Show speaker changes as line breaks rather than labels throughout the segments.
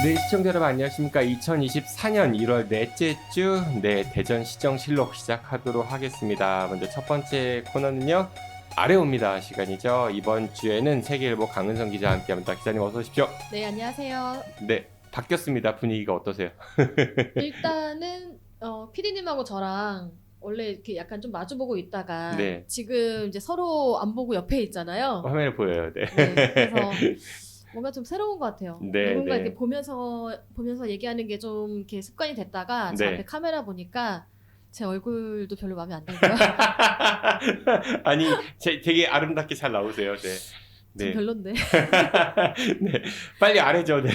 네, 시청자 여러분 안녕하십니까. 2024년 1월 넷째 주 대전시정실록 시작하도록 하겠습니다. 먼저 첫 번째 코너는요, 아래옵니다 시간이죠. 이번 주에는 세계일보 강은성 기자와 함께합니다. 기자님 어서 오십시오.
네, 안녕하세요.
네, 바뀌었습니다. 분위기가 어떠세요?
일단은 PD님하고 저랑 원래 이렇게 약간 좀 마주보고 있다가
네.
지금 이제 서로 안 보고 옆에 있잖아요.
화면에 보여요. 네.
네, 그래서 뭔가 좀 새로운 것 같아요.
네,
누군가
네.
이렇게 보면서 얘기하는 게 좀 이렇게 습관이 됐다가 제
네.
앞에 카메라 보니까 제 얼굴도 별로 마음에 안 들고요.
아니, 되게 아름답게 잘 나오세요. 네.
좀
네.
별론데.
네. 빨리 아래죠. 네.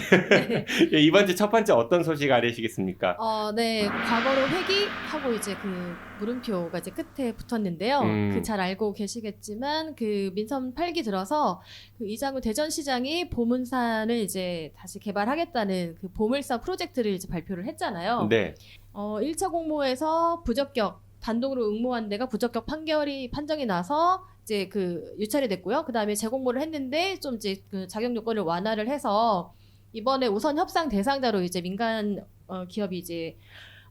네.
예, 이번 주 첫 번째 어떤 소식 아래시겠습니까?
네, 과거로 회귀하고 이제 그 물음표가 이제 끝에 붙었는데요. 그 잘 알고 계시겠지만 그 민선 8기 들어서 그 이장우 대전시장이 보문산을 이제 다시 개발하겠다는 그 보물산 프로젝트를 이제 발표를 했잖아요.
네.
1차 공모에서 부적격 단독으로 응모한 데가 부적격 판정이 나서 이제 그 유찰이 됐고요. 그 다음에 재공모를 했는데 좀 이제 그 자격 요건을 완화를 해서 이번에 우선 협상 대상자로 이제 민간 기업이 이제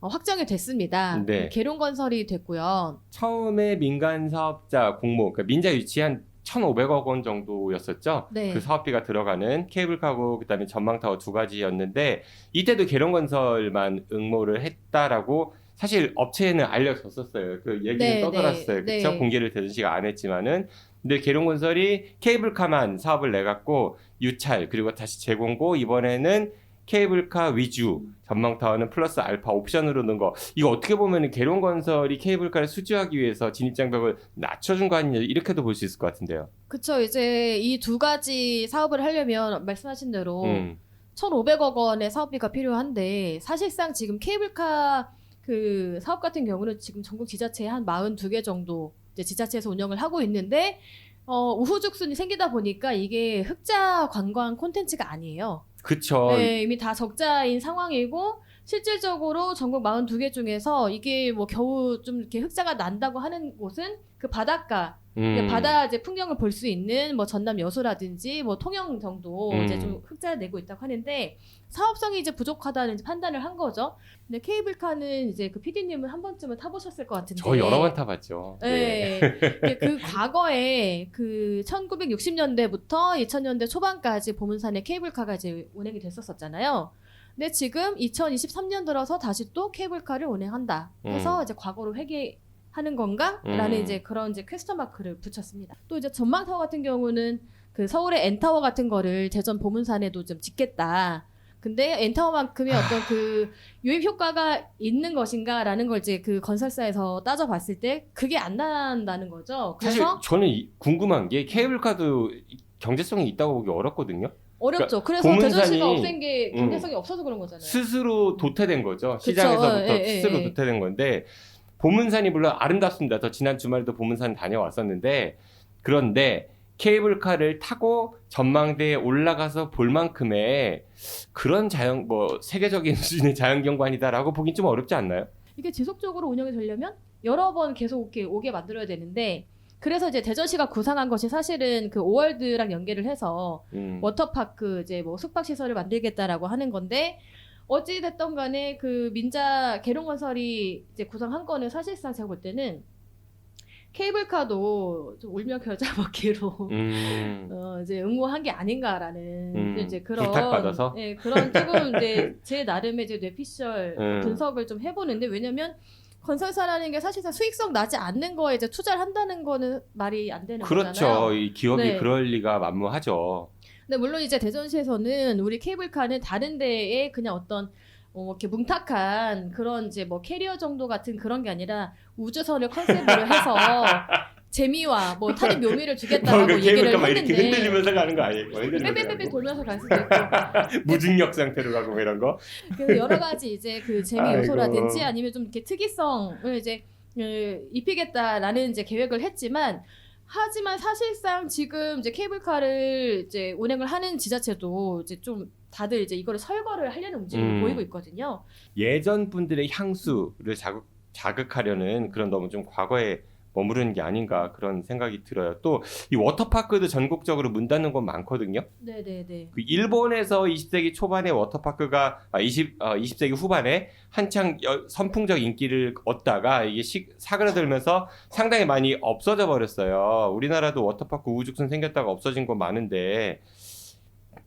확정이 됐습니다.
네.
계룡건설이 됐고요.
처음에 민간 사업자 공모, 그러니까 민자 유치한 1,500억 원 정도였었죠.
네.
그 사업비가 들어가는 케이블카고 그다음에 전망타워 두 가지였는데 이때도 계룡건설만 응모를 했다라고 사실 업체에는 알려졌었어요. 그 얘기는
네,
떠돌았어요.
네,
그렇죠?
네.
공개를 대전시가 안 했지만은 근데 계룡건설이 케이블카만 사업을 내갖고 유찰 그리고 다시 재공고 이번에는 케이블카 위주 전망타워는 플러스 알파 옵션으로 넣은 거 이거 어떻게 보면 계룡건설이 케이블카를 수주하기 위해서 진입장벽을 낮춰준 거 아니냐 이렇게도 볼 수 있을 것 같은데요.
그쵸. 이제 이 두 가지 사업을 하려면 말씀하신 대로 1,500억 원의 사업비가 필요한데 사실상 지금 케이블카 그 사업 같은 경우는 지금 전국 지자체에 한 42개 정도 이제 지자체에서 운영을 하고 있는데 우후죽순이 생기다 보니까 이게 흑자 관광 콘텐츠가 아니에요.
그쵸.
네, 이미 다 적자인 상황이고 실질적으로 전국 42개 중에서 이게 뭐 겨우 좀 이렇게 흑자가 난다고 하는 곳은 그 바닷가 바다 이제 풍경을 볼 수 있는 뭐 전남 여수라든지 뭐 통영 정도 이제 좀 흑자를 내고 있다고 하는데 사업성이 이제 부족하다는 이제 판단을 한 거죠. 근데 케이블카는 이제 그 PD님은 한 번쯤은 타보셨을 것 같은데.
저 여러 번 타봤죠.
네. 그 과거에 그 1960년대부터 2000년대 초반까지 보문산에 케이블카가 이제 운행이 됐었잖아요. 근데 지금 2023년 들어서 다시 또 케이블카를 운행한다 해서 이제 과거로 회귀하는 건가? 라는 이제 그런 이제 퀘스천 마크를 붙였습니다. 또 이제 전망타워 같은 경우는 그 서울의 N타워 같은 거를 대전 보문산에도 좀 짓겠다. 근데 N타워만큼의 어떤 그 유입 효과가 있는 것인가라는 걸 이제 그 건설사에서 따져봤을 때 그게 안 난다는 거죠.
사실
그래서
저는 궁금한 게 케이블카도 경제성이 있다고 보기 어렵거든요.
어렵죠. 그래서
보문산이,
대전시가 없앤 게 경제성이 없어서 그런 거잖아요.
스스로 도태된 거죠.
그쵸.
시장에서부터
예, 예,
스스로
예.
도태된 건데 보문산이 물론 아름답습니다. 저 지난 주말에도 보문산 다녀왔었는데 그런데 케이블카를 타고 전망대에 올라가서 볼 만큼의 그런 세계적인 수준의 자연경관이다라고 보긴 좀 어렵지 않나요?
이게 지속적으로 운영이 되려면 여러 번 계속 이렇게 오게 만들어야 되는데 그래서 이제 대전시가 구상한 것이 사실은 그 오월드랑 연계를 해서 워터파크 이제 뭐 숙박시설을 만들겠다라고 하는 건데 어찌 됐던 간에 그 민자 계룡건설이 이제 구상한 거는 사실상 제가 볼 때는 케이블카도 좀 울며 겨자 먹기로 이제 응모한 게 아닌가라는 이제 그런
부탁받아서?
예, 그런 조금 이제 제 나름의 이제 뇌피셜 분석을 좀 해보는데 왜냐면 건설사라는 게 사실상 수익성 나지 않는 거에 이제 투자를 한다는 거는 말이 안 되는
그렇죠.
거잖아요.
이 기업이
네.
그럴 리가 만무하죠.
근데 물론 이제 대전시에서는 우리 케이블카는 다른 데에 그냥 어떤 이렇게 뭉탁한 그런 이제 뭐 캐리어 정도 같은 그런 게 아니라 우주선을 컨셉으로 해서 재미와 뭐 타는 묘미를 주겠다라고 얘기를
케이블카 막 이렇게
했는데
흔들리면서 가는 거 아니에요?
빼빼빼빼 돌면서 갈 수도 있고
무중력 상태로 가고 뭐 이런 거.
그래서 여러 가지 이제 그 재미
아이고.
요소라든지 아니면 좀 이렇게 특이성을 이제 입히겠다라는 이제 계획을 했지만 하지만 사실상 지금 이제 케이블카를 이제 운행을 하는 지자체도 이제 좀 다들 이제 이거를 설거를 하려는 움직임을 보이고 있거든요.
예전 분들의 향수를 자극하려는 그런 너무 좀 과거에 머무르는 게 아닌가 그런 생각이 들어요. 또 이 워터파크도 전국적으로 문 닫는 곳 많거든요.
네네네.
그 일본에서 20세기 초반에 워터파크가 20세기 후반에 한창 선풍적 인기를 얻다가 이게 사그라들면서 상당히 많이 없어져 버렸어요. 우리나라도 워터파크 우후죽순 생겼다가 없어진 거 많은데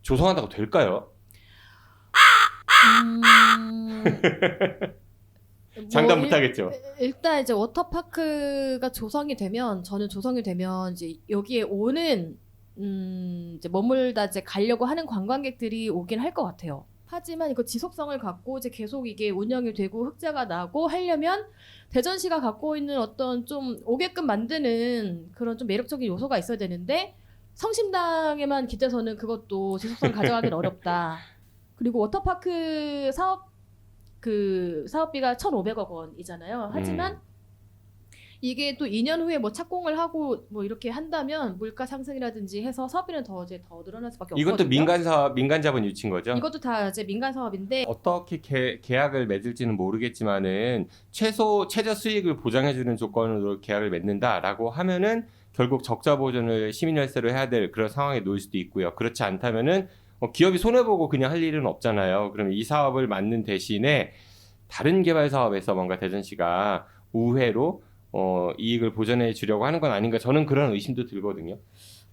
조성한다고 될까요?
음,
장담
뭐
못하겠죠.
일단 이제 워터파크가 저는 조성이 되면 이제 여기에 오는 이제 머물다 이제 가려고 하는 관광객들이 오긴 할 것 같아요. 하지만 이거 지속성을 갖고 이제 계속 이게 운영이 되고 흑자가 나고 하려면 대전시가 갖고 있는 어떤 좀 오게끔 만드는 그런 좀 매력적인 요소가 있어야 되는데 성심당에만 깃대서는 그것도 지속성을 가져가기는 어렵다. 그리고 워터파크 사업비가 1,500억 원이잖아요. 하지만 이게 또 2년 후에 뭐 착공을 하고 뭐 이렇게 한다면 물가 상승이라든지 해서 사업비는 더 늘어날 수밖에 없거든요.
이것도 민간 사업, 민간 자본 유치인 거죠?
이것도 다 이제 민간 사업인데
어떻게 계약을 맺을지는 모르겠지만은 최저 수익을 보장해주는 조건으로 계약을 맺는다라고 하면은 결국 적자 보전을 시민열세로 해야 될 그런 상황에 놓일 수도 있고요. 그렇지 않다면은 기업이 손해보고 그냥 할 일은 없잖아요. 그럼 이 사업을 맡는 대신에 다른 개발 사업에서 뭔가 대전시가 우회로 이익을 보전해 주려고 하는 건 아닌가, 저는 그런 의심도 들거든요.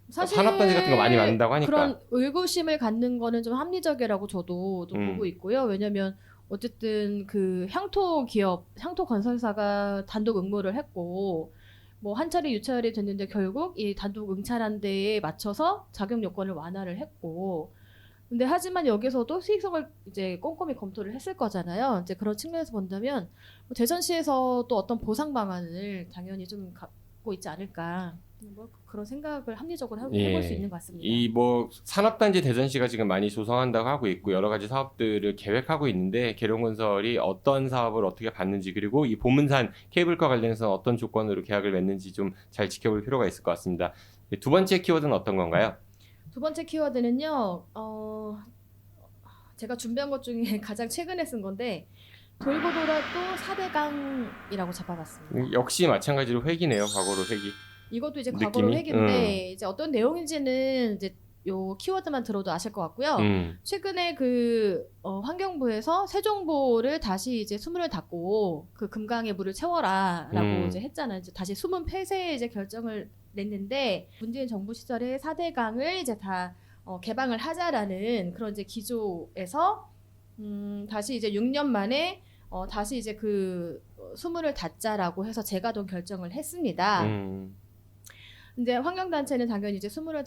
사실
산업단지 같은 거 많이 만든다고 하니까.
그런 의구심을 갖는 거는 좀 합리적이라고 저도 좀 보고 있고요. 왜냐면 어쨌든 그 향토 건설사가 단독 응모를 했고 뭐 한 차례 유찰이 됐는데 결국 이 단독 응찰한 데에 맞춰서 자격 요건을 완화를 했고 근데 하지만 여기서도 수익성을 이제 꼼꼼히 검토를 했을 거잖아요. 이제 그런 측면에서 본다면 뭐 대전시에서 또 어떤 보상 방안을 당연히 좀 갖고 있지 않을까. 뭐 그런 생각을 합리적으로 해볼 수 있는 것 같습니다.
이 뭐 산업단지 대전시가 지금 많이 조성한다고 하고 있고 여러 가지 사업들을 계획하고 있는데 계룡건설이 어떤 사업을 어떻게 받는지 그리고 이 보문산 케이블카 관련해서 어떤 조건으로 계약을 맺는지 좀 잘 지켜볼 필요가 있을 것 같습니다. 두 번째 키워드는 어떤 건가요?
두 번째 키워드는요. 제가 준비한 것 중에 가장 최근에 쓴 건데 돌고 돌아도 4대강이라고 잡아봤습니다.
역시 마찬가지로 회기네요. 과거로 회기.
이것도 이제
느낌이?
과거로 회기인데 이제 어떤 내용인지는 이제 요 키워드만 들어도 아실 것 같고요. 최근에 환경부에서 세종보를 다시 이제 수문을 닫고 그 금강의 물을 채워라라고 이제 했잖아요. 이제 다시 수문 폐쇄 이제 결정을 냈는데 문재인 정부 시절에 4대강을 이제 다 개방을 하자라는 그런 이제 기조에서 다시 이제 6년 만에 다시 이제 수문을 닫자라고 해서 재가동 결정을 했습니다. 근데 환경단체는 당연히 이제 수문을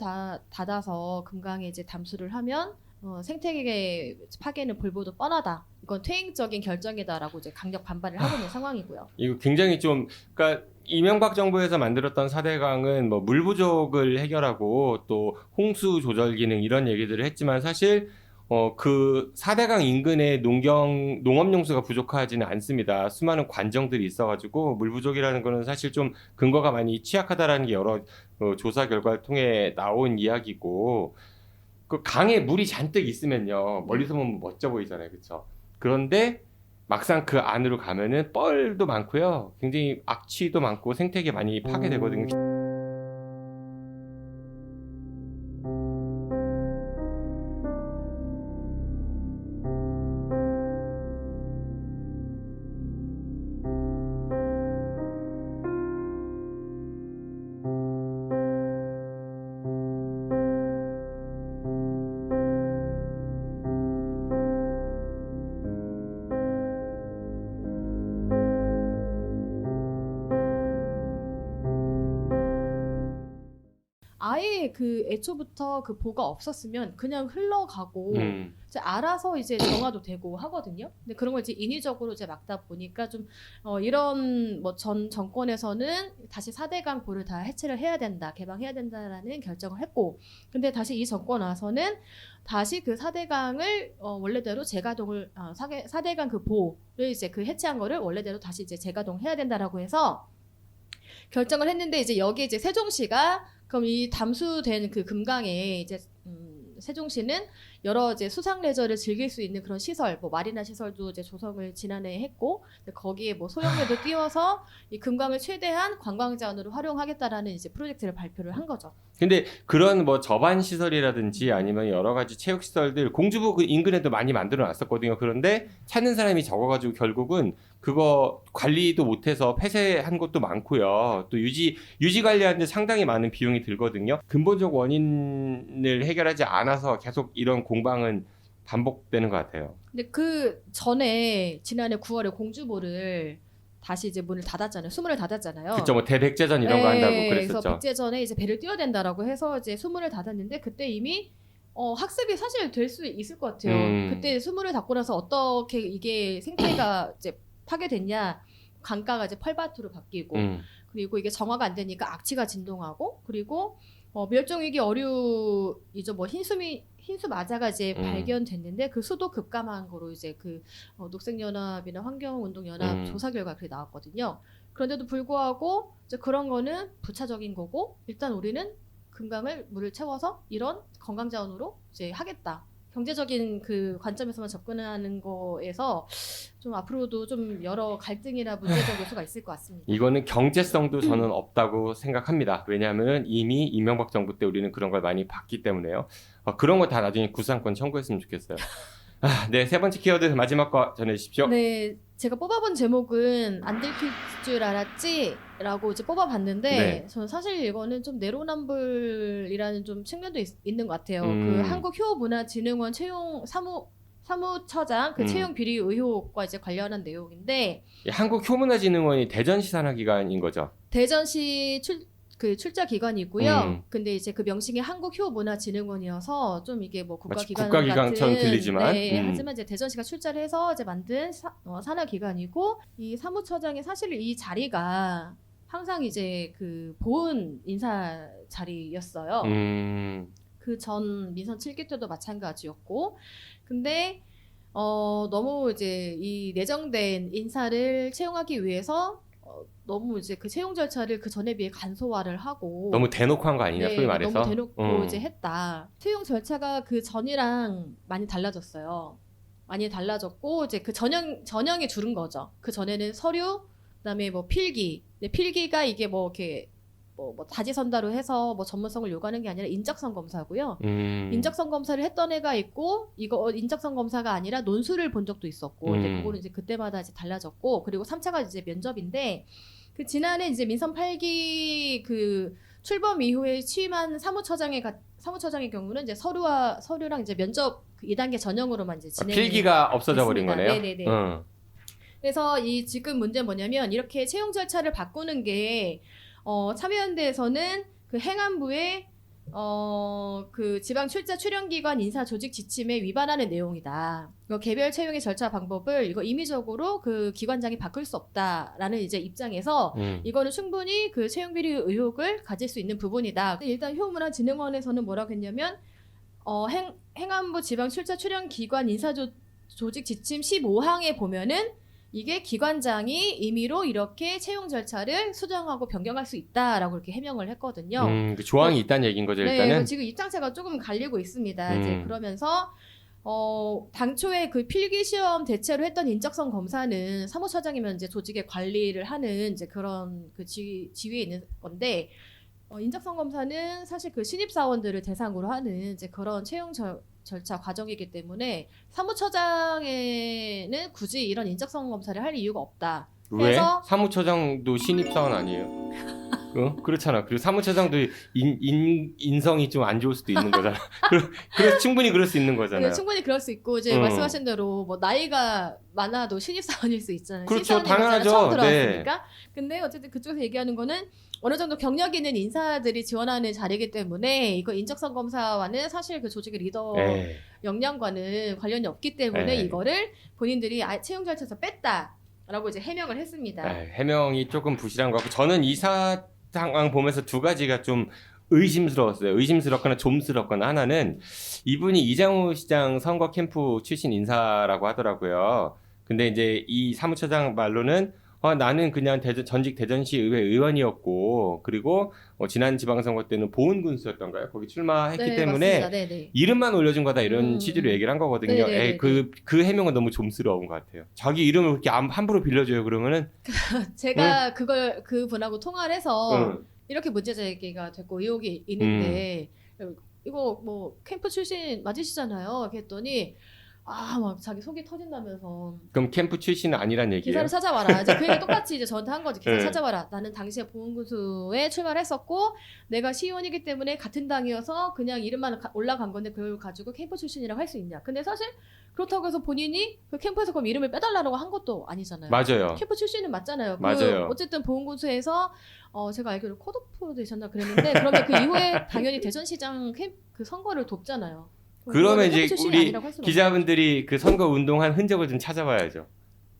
닫아서 금강에 이제 담수를 하면 생태계 파괴는 불보듯 뻔하다. 이건 퇴행적인 결정이다라고 이제 강력 반발을 하고 있는 상황이고요.
이거 굉장히 그러니까 이명박 정부에서 만들었던 4대강은 뭐 물 부족을 해결하고 또 홍수 조절 기능 이런 얘기들을 했지만 사실 그 4대강 인근에 농업용수가 부족하지는 않습니다. 수많은 관정들이 있어가지고 물 부족이라는 거는 사실 좀 근거가 많이 취약하다라는 게 여러 조사 결과를 통해 나온 이야기고 그 강에 물이 잔뜩 있으면요 멀리서 보면 멋져 보이잖아요, 그렇죠? 그런데 막상 그 안으로 가면은 뻘도 많고요, 굉장히 악취도 많고 생태계 많이 파괴되거든요.
아예 애초부터 그 보가 없었으면 그냥 흘러가고 이제 알아서 이제 정화도 되고 하거든요. 근데 그런 걸 이제 인위적으로 이제 막다 보니까 좀 이런 뭐 전 정권에서는 다시 4대강 보를 다 해체를 해야 된다, 개방해야 된다라는 결정을 했고, 근데 다시 이 정권 와서는 다시 그 4대강을 원래대로 재가동을 4대강 그 보를 이제 해체한 거를 원래대로 다시 이제 재가동해야 된다라고 해서 결정을 했는데 이제 여기 이제 세종시가 그럼 이 담수된 금강에 이제 세종시는 여러 이제 수상 레저를 즐길 수 있는 그런 시설, 뭐 마리나 시설도 이제 조성을 지난해 했고 거기에 뭐 소형배도 띄워서 이 금강을 최대한 관광자원으로 활용하겠다라는 이제 프로젝트를 발표를 한 거죠.
근데 그런 뭐 저반 시설이라든지 아니면 여러 가지 체육 시설들 공주보 그 인근에도 많이 만들어 놨었거든요. 그런데 찾는 사람이 적어가지고 결국은 그거 관리도 못해서 폐쇄한 곳도 많고요. 또 유지 관리하는데 상당히 많은 비용이 들거든요. 근본적 원인을 해결하지 않아서 계속 이런 공방은 반복되는 것 같아요.
근데 그 전에 지난해 9월에 공주보를 다시 이제 문을 닫았잖아요. 수문을 닫았잖아요.
그쵸, 뭐 대백제전 이런 거 한다고 그랬었죠.
그래서 백제전에 이제 배를 띄워야 된다라고 해서 이제 수문을 닫았는데 그때 이미 학습이 사실 될 수 있을 것 같아요. 그때 수문을 닫고 나서 어떻게 이게 생태가 이제 파괴됐냐, 강가가 이제 펄밭으로 바뀌고 그리고 이게 정화가 안 되니까 악취가 진동하고 그리고 멸종위기 어류이죠. 뭐 흰수 마자가 이제 발견됐는데 그 수도 급감한 거로 이제 그 녹색연합이나 환경운동연합 조사 결과 그게 나왔거든요. 그런데도 불구하고 이제 그런 거는 부차적인 거고 일단 우리는 금강을 물을 채워서 이런 건강자원으로 이제 하겠다. 경제적인 그 관점에서만 접근하는 거에서 좀 앞으로도 좀 여러 갈등이나 문제적 요소가 있을 것 같습니다.
이거는 경제성도 저는 없다고 생각합니다. 왜냐하면 이미 이명박 정부 때 우리는 그런 걸 많이 봤기 때문에요. 그런 거 다 나중에 구상권 청구했으면 좋겠어요. 네, 세 번째 키워드 마지막 거 전해주십시오.
네, 제가 뽑아본 제목은 안 들킬 줄 알았지라고 이제 뽑아봤는데
네.
저는 사실 이거는 좀 내로남불이라는 좀 측면도 있는 것 같아요. 그 한국효문화진흥원 사무처장 그 채용 비리 의혹과 이제 관련한 내용인데
한국효문화진흥원이 대전시산하기관인 거죠.
대전시 출자 기관이고요. 근데 이제 그 명칭이 한국효문화진흥원이어서 좀 이게 뭐
국가기관처럼 들리지만,
네, 하지만 이제 대전시가 출자를 해서 이제 만든 산하기관이고 이 사무처장이 사실 이 자리가 항상 이제 그 보훈 인사 자리였어요. 그 전 민선 7기 때도 마찬가지였고, 근데 너무 이제 이 내정된 인사를 채용하기 위해서 너무 이제 그 채용 절차를 그 전에 비해 간소화를 하고
너무 대놓고 한 거 아니냐,
네,
소위 말해서.
너무 대놓고 이제 했다. 채용 절차가 그 전이랑 많이 달라졌어요. 많이 달라졌고 이제 그 전형이 줄은 거죠. 그 전에는 서류, 그다음에 뭐 필기. 근데 필기가 이게 뭐 이렇게 뭐 다지선다로 해서 뭐 전문성을 요구하는 게 아니라 인적성 검사고요. 인적성 검사를 했던 애가 있고 이거 인적성 검사가 아니라 논술을 본 적도 있었고 근데 그거는 이제 그때마다 이제 달라졌고 그리고 3차가 이제 면접인데 그 지난해 이제 민선 8기 그 출범 이후에 취임한 사무처장의 경우는 이제 서류랑 이제 면접 그 2단계 전형으로만 이제 진행.
필기가 없어져 버린 거네요.
네네네. 그래서 이 지금 문제는 뭐냐면 이렇게 채용 절차를 바꾸는 게 참여연대에서는 그 행안부의 그 지방 출자 출연기관 인사 조직 지침에 위반하는 내용이다. 개별 채용의 절차 방법을 이거 임의적으로 그 기관장이 바꿀 수 없다라는 이제 입장에서 이거는 충분히 그 채용 비리 의혹을 가질 수 있는 부분이다. 일단 효문화진흥원에서는 뭐라고 했냐면 행안부 지방 출자 출연기관 인사 조직 지침 15항에 보면은 이게 기관장이 임의로 이렇게 채용 절차를 수정하고 변경할 수 있다라고 이렇게 해명을 했거든요.
그 조항이 있다는 얘기인 거죠, 일단은.
네, 지금 입장차가 조금 갈리고 있습니다. 이제 그러면서 당초에 그 필기 시험 대체로 했던 인적성 검사는 사무처장이면 이제 조직의 관리를 하는 이제 그런 그 지위에 있는 건데 인적성 검사는 사실 그 신입 사원들을 대상으로 하는 이제 그런 채용 절차 과정이기 때문에 사무처장에는 굳이 이런 인적성 검사를 할 이유가 없다.
왜? 사무처장도 신입사원 아니에요? 그렇잖아. 그리고 사무처장도 인성이 좀 안 좋을 수도 있는 거잖아. 그래서 충분히 그럴 수 있는 거잖아요.
네, 충분히 그럴 수 있고 이제 말씀하신 대로 뭐 나이가 많아도 신입사원일 수 있잖아요.
그렇죠, 당연하죠.
처음 들어왔으니까. 네. 근데 어쨌든 그쪽에서 얘기하는 거는 어느 정도 경력 있는 인사들이 지원하는 자리이기 때문에 이거 인적성 검사와는 사실 그 조직의 리더 역량과는 관련이 없기 때문에 이거를 본인들이 채용 절차에서 뺐다라고 이제 해명을 했습니다.
해명이 조금 부실한 것 같고 저는 이 상황 보면서 두 가지가 좀 의심스러웠어요. 의심스럽거나 좀스럽거나 하나는 이분이 이장우 시장 선거 캠프 출신 인사라고 하더라고요. 근데 이제 이 사무처장 말로는 나는 그냥 전직 대전시 의회 의원이었고 그리고 지난 지방선거 때는 보훈군수였던가요? 거기 출마했기
네,
때문에
맞습니다. 네네.
이름만 올려준 거다 이런 취지로 얘기를 한 거거든요.
네네네네.
에이, 그 해명은 너무 좀스러운 것 같아요. 자기 이름을 그렇게 함부로 빌려줘요 그러면은
제가 그 분하고 통화를 해서
응.
이렇게 문제 제기가 됐고 의혹이 있는데 이거 뭐 캠프 출신 맞으시잖아요. 이렇게 했더니 막 자기 속이 터진다면서
그럼 캠프 출신은 아니란 얘기예요?
기사를 찾아봐라. 이제 그 얘기 똑같이 이제 저한테 한 거지. 기사
네.
찾아봐라. 나는 당시에 보훈군수에 출마를 했었고 내가 시의원이기 때문에 같은 당이어서 그냥 이름만 올라간 건데 그걸 가지고 캠프 출신이라고 할 수 있냐. 근데 사실 그렇다고 해서 본인이 그 캠프에서 그럼 이름을 빼달라고 한 것도 아니잖아요.
맞아요.
캠프 출신은 맞잖아요.
맞아요.
어쨌든 보훈군수에서 제가 알기로 컷오프 되셨나 그랬는데 그러면 그 이후에 당연히 대전시장 그 선거를 돕잖아요.
그러면 이제
캠프 출신이
우리
아니라고 할 수는
기자분들이 그 선거 운동한 흔적을 좀 찾아봐야죠.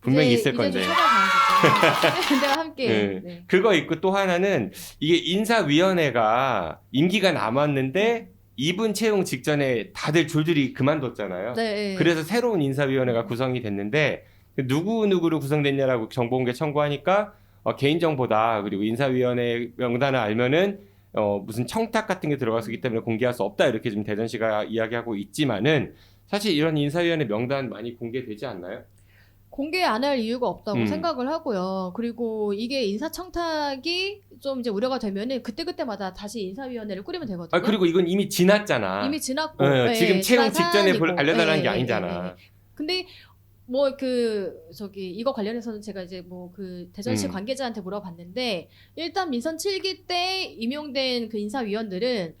분명히
이제,
있을 건데.
이제 좀 찾아가는 거죠. 내가 함께.
네.
네.
그거 있고 또 하나는 이게 인사위원회가 임기가 남았는데 이분 채용 직전에 다들 줄줄이 그만뒀잖아요.
네.
그래서 새로운 인사위원회가 구성이 됐는데 누구누구로 구성됐냐라고 정보공개 청구하니까 개인정보다 그리고 인사위원회 명단을 알면은 무슨 청탁 같은 게 들어갔기 때문에 공개할 수 없다 이렇게 지금 대전시가 이야기하고 있지만은 사실 이런 인사위원회 명단 많이 공개되지 않나요?
공개 안 할 이유가 없다고 생각을 하고요. 그리고 이게 인사청탁이 좀 이제 우려가 되면은 그때그때마다 다시 인사위원회를 꾸리면 되거든요.
그리고 이건 이미 지났잖아.
이미 지났고.
네, 지금 채용
지난
직전에
사안이고.
알려달라는 게
네,
아니잖아.
네. 근데 뭐 이거 관련해서는 제가 이제 뭐 그 대전시 관계자한테 물어봤는데 일단 민선 7기 때 임용된 그 인사위원들은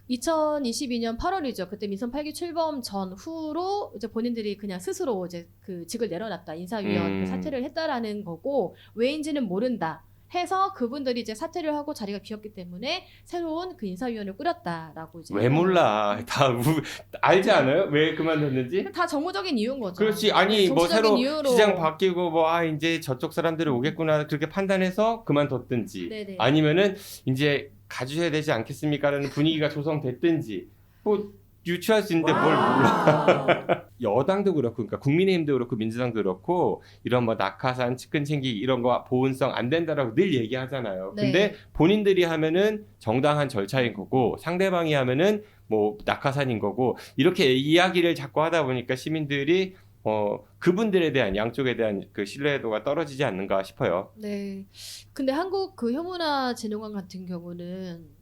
2022년 8월이죠. 그때 민선 8기 출범 전후로 이제 본인들이 그냥 스스로 이제 그 직을 내려놨다. 인사위원 그 사퇴를 했다라는 거고 왜인지는 모른다. 해서 그분들이 이제 사퇴를 하고 자리가 비었기 때문에 새로운 그 인사위원을 꾸렸다라고 이제
왜 몰라? 다 알지 않아요? 왜 그만뒀는지?
다 정무적인 이유인 거죠.
그렇지. 아니 뭐
정치적인
새로
이유로.
시장 바뀌고 이제 저쪽 사람들이 오겠구나 그렇게 판단해서 그만뒀든지
네네.
아니면은 이제 가주셔야 되지 않겠습니까라는 분위기가 조성됐든지 뭐 유추할 수 있는데 뭘 몰라. 여당도 그렇고 그러니까 국민의힘도 그렇고 민주당도 그렇고 이런 뭐 낙하산 측근 챙기기 이런 거 보온성 안 된다라고 늘 얘기하잖아요.
네.
근데 본인들이 하면은 정당한 절차인 거고 상대방이 하면은 뭐 낙하산인 거고 이렇게 이야기를 자꾸 하다 보니까 시민들이 그분들에 대한 양쪽에 대한 그 신뢰도가 떨어지지 않는가 싶어요.
네. 근데 한국 그 혐오나진흥원 같은 경우는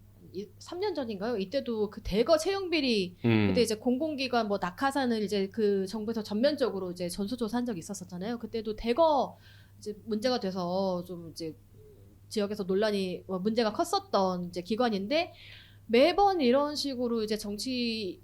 3년 전인가요? 이때도 그 대거 채용 비리 그때 이제 공공기관 뭐 낙하산을 이제 그 정부에서 전면적으로 이제 전수조사한 적이 있었었잖아요. 그때도 대거 이제 문제가 돼서 좀 이제 지역에서 논란이 문제가 컸었던 이제 기관인데 매번 이런 식으로 이제 정치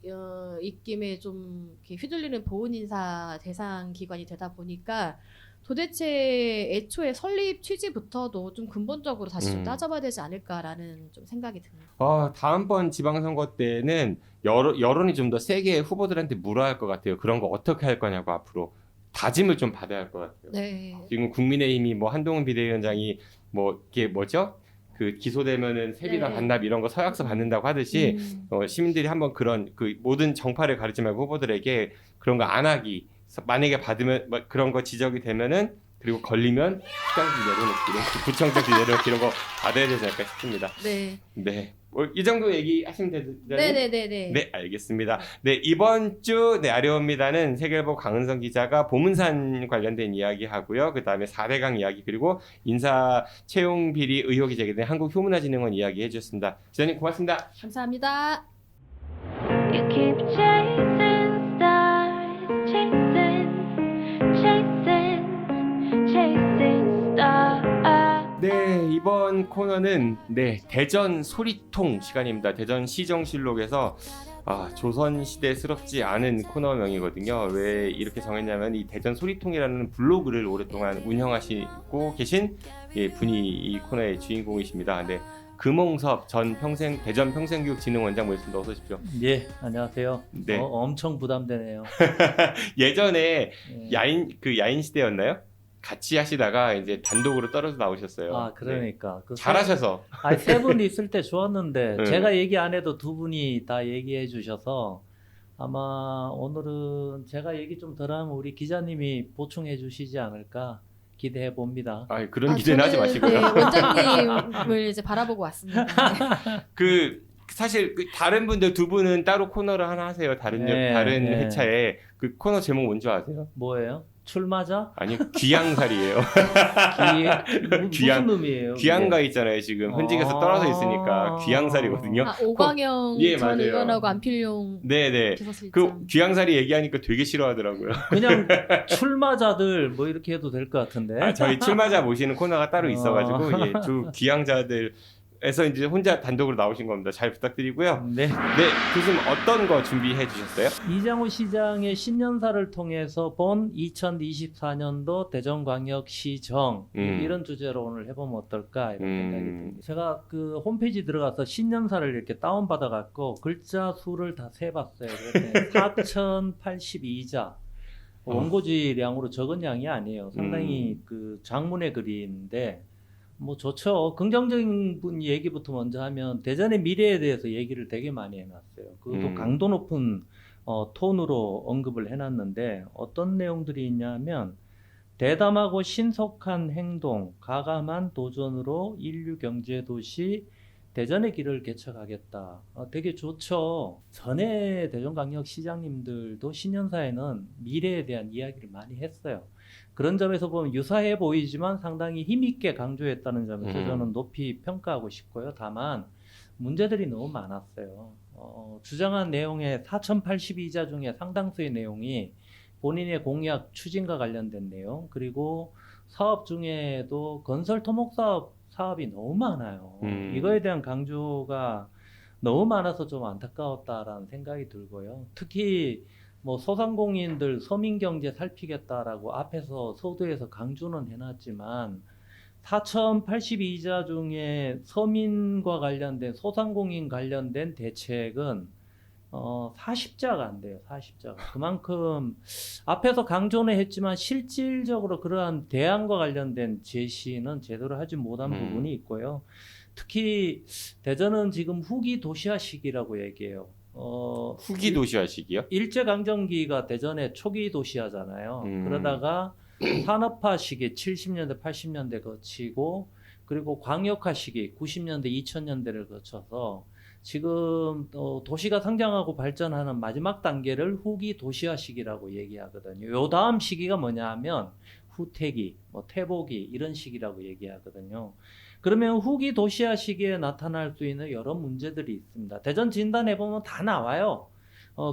입김에 좀 이렇게 휘둘리는 보훈 인사 대상 기관이 되다 보니까 도대체 애초에 설립 취지부터도 좀 근본적으로 다시 좀 따져봐야 되지 않을까라는 좀 생각이 듭니다.
다음번 지방선거 때는 여론이 좀 더 세게 후보들한테 물어야 할 것 같아요. 그런 거 어떻게 할 거냐고 앞으로 다짐을 좀 받아야 할 것 같아요.
네.
지금 국민의힘이 뭐 한동훈 비대위원장이 뭐 이게 뭐죠? 그 기소되면은 세비나
네.
반납 이런 거 서약서 받는다고 하듯이 시민들이 한번 그런 그 모든 정파를 가리지 말고 후보들에게 그런 거 안 하기. 만약에 받으면 뭐 그런 거 지적이 되면은 그리고 걸리면 시장지 내려놓기, 구청장지 내려놓기 이런 거 받아야 되지 않을까 싶습니다.
네.
네. 이 정도 얘기하시면 되죠?
네네네네.
네, 알겠습니다. 네, 이번 주 아려옵니다는 세계일보 강은성 기자가 보문산 관련된 이야기 하고요. 그 다음에 4대강 이야기 그리고 인사 채용 비리 의혹이 제기된 한국효문화진흥원 이야기 해주셨습니다. 기자님 고맙습니다.
감사합니다.
You keep chasing stars, chasing stars.
네, 이번 코너는 대전 소리통 시간입니다. 대전 시정실록에서 조선시대스럽지 않은 코너명이거든요. 왜 이렇게 정했냐면 이 대전 소리통이라는 블로그를 오랫동안 운영하시고 계신 분이 이 코너의 주인공이십니다. 네, 금홍섭 전 대전 평생교육진흥원장 모셨습니다. 어서 오십시오.
예, 안녕하세요.
네.
엄청 부담되네요.
예전에
예.
야인 시대였나요? 같이 하시다가 이제 단독으로 떨어져 나오셨어요.
그러니까.
네. 잘하셔서.
세 분이 있을 때 좋았는데,
네.
제가 얘기 안 해도 두 분이 다 얘기해 주셔서, 아마 오늘은 제가 얘기 좀 덜하면 우리 기자님이 보충해 주시지 않을까 기대해 봅니다.
그런 기대는 하지
저는,
마시고요.
네, 원장님을 이제 바라보고 왔습니다. 네.
사실 다른 분들 두 분은 따로 코너를 하나 하세요. 다른
네.
회차에 그 코너 제목 뭔지 아세요?
뭐예요? 출마자?
아니 귀양살이에요.
무슨 의미예요? 그게?
귀양가 있잖아요. 지금 현직에서 떨어져 있으니까 귀양살이거든요.
오광영
예,
전
맞아요.
의원하고 안필용
네네.
비서실장.
그 귀양살이 얘기하니까 되게 싫어하더라고요.
그냥 출마자들 뭐 이렇게 해도 될 것 같은데.
저희 출마자 모시는 코너가 따로 있어가지고 예, 두 귀양자들에서 이제 혼자 단독으로 나오신 겁니다. 잘 부탁드리고요.
네.
네, 교수님 어떤 거 준비해 주셨어요?
이장우 시장의 신년사를 통해서 본 2024년도 대전광역시정 이런 주제로 오늘 해보면 어떨까 이런 생각이 듭니다. 제가 그 홈페이지 들어가서 신년사를 이렇게 다운받아 갖고 글자 수를 다 세봤어요. 4082자. 원고지량으로 적은 양이 아니에요. 상당히 그 장문의 글인데 뭐 좋죠. 긍정적인 분 얘기부터 먼저 하면 대전의 미래에 대해서 얘기를 되게 많이 해놨어요. 그것도 강도 높은 톤으로 언급을 해놨는데 어떤 내용들이 있냐면 대담하고 신속한 행동, 가감한 도전으로 인류 경제 도시 대전의 길을 개척하겠다. 되게 좋죠. 전에 대전광역시장님들도 신년사에는 미래에 대한 이야기를 많이 했어요. 그런 점에서 보면 유사해 보이지만 상당히 힘있게 강조했다는 점에서 저는 높이 평가하고 싶고요. 다만 문제들이 너무 많았어요. 주장한 내용의 4082자 중에 상당수의 내용이 본인의 공약 추진과 관련된 내용, 그리고 사업 중에도 건설 토목 사업이 너무 많아요. 이거에 대한 강조가 너무 많아서 좀 안타까웠다라는 생각이 들고요. 특히 뭐 소상공인들 서민경제 살피겠다라고 앞에서 서두에서 강조는 해놨지만 4082자 중에 서민과 관련된 소상공인 관련된 대책은 40자가 안 돼요. 40자가. 그만큼 앞에서 강조는 했지만 실질적으로 그러한 대안과 관련된 제시는 제대로 하지 못한 부분이 있고요. 특히 대전은 지금 후기 도시화 시기라고 얘기해요.
후기 도시화 시기요?
일제강점기가 대전의 초기 도시화잖아요. 그러다가 산업화 시기 70년대, 80년대 거치고 그리고 광역화 시기 90년대, 2000년대를 거쳐서 지금 도시가 성장하고 발전하는 마지막 단계를 후기 도시화 시기라고 얘기하거든요. 요 다음 시기가 뭐냐 하면 후퇴기, 퇴보기 이런 시기라고 얘기하거든요. 그러면 후기 도시화 시기에 나타날 수 있는 여러 문제들이 있습니다. 대전 진단해 보면 다 나와요.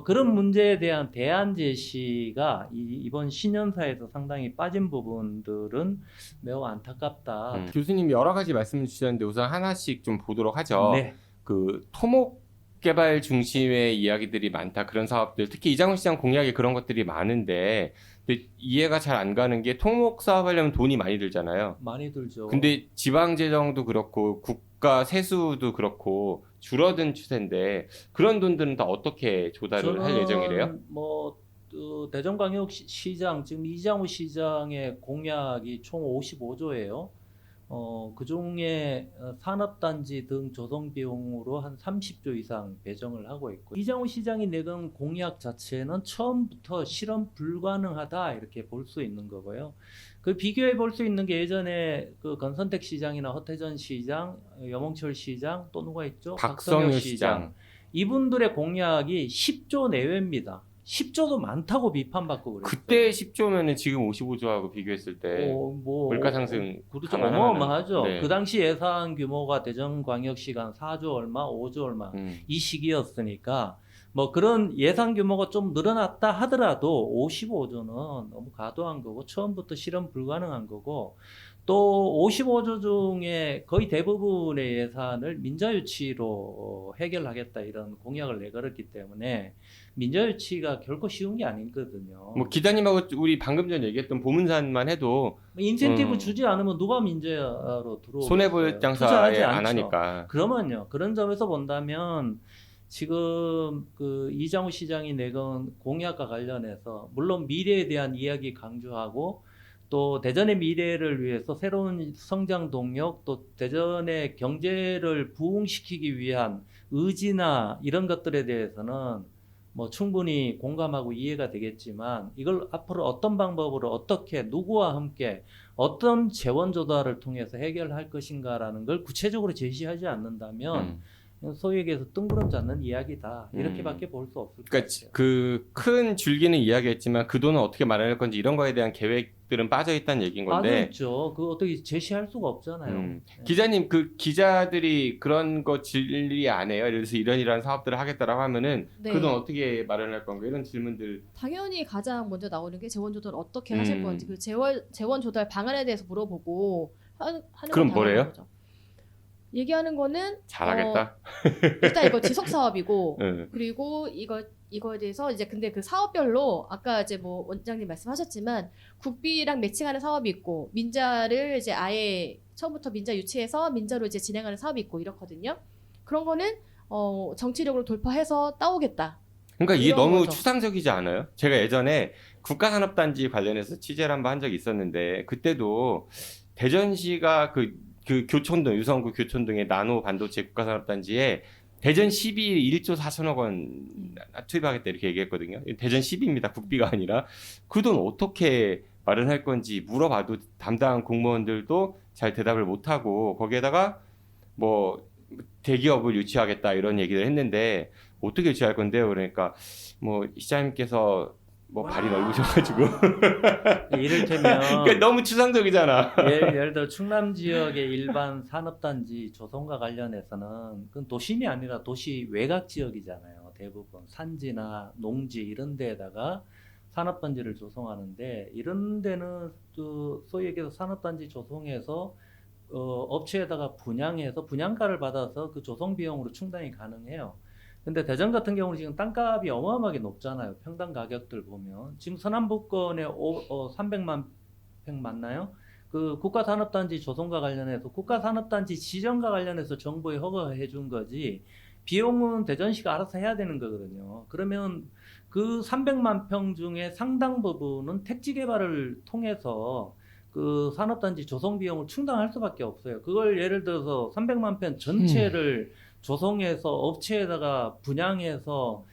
그런 문제에 대한 대안 제시가 이번 신년사에서 상당히 빠진 부분들은 매우 안타깝다.
교수님이 여러 가지 말씀 주셨는데 우선 하나씩 좀 보도록 하죠.
네.
그 토목 개발 중심의 이야기들이 많다. 그런 사업들, 특히 이장훈 시장 공약에 그런 것들이 많은데 근데 이해가 잘 안 가는 게 토목 사업하려면 돈이 많이 들잖아요.
많이 들죠.
근데 지방 재정도 그렇고 국가 세수도 그렇고 줄어든 추세인데 그런 돈들은 다 어떻게 조달을 할 예정이래요?
대전광역시장 지금 이장우 시장의 공약이 총 55조예요. 그 중에 산업단지 등 조성 비용으로 한 30조 이상 배정을 하고 있고 이장우 시장이 내건 공약 자체는 처음부터 실현 불가능하다 이렇게 볼 수 있는 거고요. 그 비교해 볼 수 있는 게 예전에 그 건선택 시장이나 허태전 시장, 염홍철 시장 또 누가 있죠?
박성효 시장.
이분들의 공약이 10조 내외입니다. 10조도 많다고 비판받고 그랬어요.
그때 10조면은 지금 55조하고 비교했을 때 물가 상승
그렇죠.
감안하면은-
어마어마하죠.
네.
그 당시 예산 규모가 대전광역시가 4조 얼마, 5조 얼마 이 시기였으니까 뭐 그런 예산 규모가 좀 늘어났다 하더라도 55조는 너무 과도한 거고 처음부터 실현 불가능한 거고 또 55조 중에 거의 대부분의 예산을 민자유치로 해결하겠다 이런 공약을 내걸었기 때문에 민자유치가 결코 쉬운 게 아니거든요.
뭐 기자님하고 우리 방금 전 얘기했던 보문산만 해도
인센티브 주지 않으면 누가 민자로 들어오겠어요?
손해볼 장사에 안 하니까.
그러면요. 그런 점에서 본다면 지금 그 이장우 시장이 내건 공약과 관련해서 물론 미래에 대한 이야기 강조하고 또 대전의 미래를 위해서 새로운 성장 동력 또 대전의 경제를 부흥시키기 위한 의지나 이런 것들에 대해서는 뭐 충분히 공감하고 이해가 되겠지만 이걸 앞으로 어떤 방법으로 어떻게 누구와 함께 어떤 재원 조달을 통해서 해결할 것인가라는 걸 구체적으로 제시하지 않는다면 소위 얘기해서 뜬구름 잡는 이야기다 이렇게밖에 볼 수 없을 것
그러니까
같아요.
그 큰 줄기는 이야기했지만 그 돈은 어떻게 마련할 건지 이런 거에 대한 계획들은 빠져 있다는 얘기인 건데.
빠져있죠. 그 어떻게 제시할 수가 없잖아요. 네.
기자님, 그 기자들이 그런 거 질의 안 해요? 예를 들어서 이런 사업들을 하겠다라고 하면은
네.
그 돈 어떻게 마련할 건가 이런 질문들.
당연히 가장 먼저 나오는 게 재원 조달 어떻게 하실 건지 그 재원 조달 방안에 대해서 물어보고 하는
그럼
건 당연한
뭐래요?
거죠. 얘기하는 거는
잘하겠다.
일단 이거 지속 사업이고
응.
그리고 이거에 대해서 이제 근데 그 사업별로 아까 이제 뭐 원장님 말씀하셨지만 국비랑 매칭하는 사업이 있고 민자를 이제 아예 처음부터 민자 유치해서 민자로 이제 진행하는 사업이 있고 이렇거든요. 그런 거는 정치력으로 돌파해서 따오겠다.
그러니까 이게
이런
너무
거죠.
추상적이지 않아요? 제가 예전에 국가산업단지 관련해서 취재를 한번 한 적이 있었는데 그때도 대전시가 그 교촌동 유성구 교촌동의 나노 반도체 국가산업단지에 대전 12 1조 4천억 원 투입하겠다 이렇게 얘기했거든요. 대전 10입니다. 국비가 아니라. 그 돈 어떻게 마련할 건지 물어봐도 담당 공무원들도 잘 대답을 못하고 거기에다가 뭐 대기업을 유치하겠다 이런 얘기를 했는데 어떻게 유치할 건데요? 그러니까 뭐 시장님께서 뭐 발이 넓으셔가지고
이를테면
그러니까 너무 추상적이잖아.
예를 들어 충남 지역의 일반 산업단지 조성과 관련해서는 그건 도심이 아니라 도시 외곽 지역이잖아요. 대부분 산지나 농지 이런 데에다가 산업단지를 조성하는데 이런 데는 또 소위 얘기해서 산업단지 조성해서 업체에다가 분양해서 분양가를 받아서 그 조성 비용으로 충당이 가능해요. 근데 대전 같은 경우는 지금 땅값이 어마어마하게 높잖아요. 평당 가격들 보면 지금 서남북권에 300만 평 맞나요? 그 국가산업단지 조성과 관련해서 국가산업단지 지정과 관련해서 정부에 허가해 준 거지 비용은 대전시가 알아서 해야 되는 거거든요. 그러면 그 300만 평 중에 상당 부분은 택지 개발을 통해서 그 산업단지 조성 비용을 충당할 수밖에 없어요. 그걸 예를 들어서 300만 평 전체를 조성해서 업체에다가 분양해서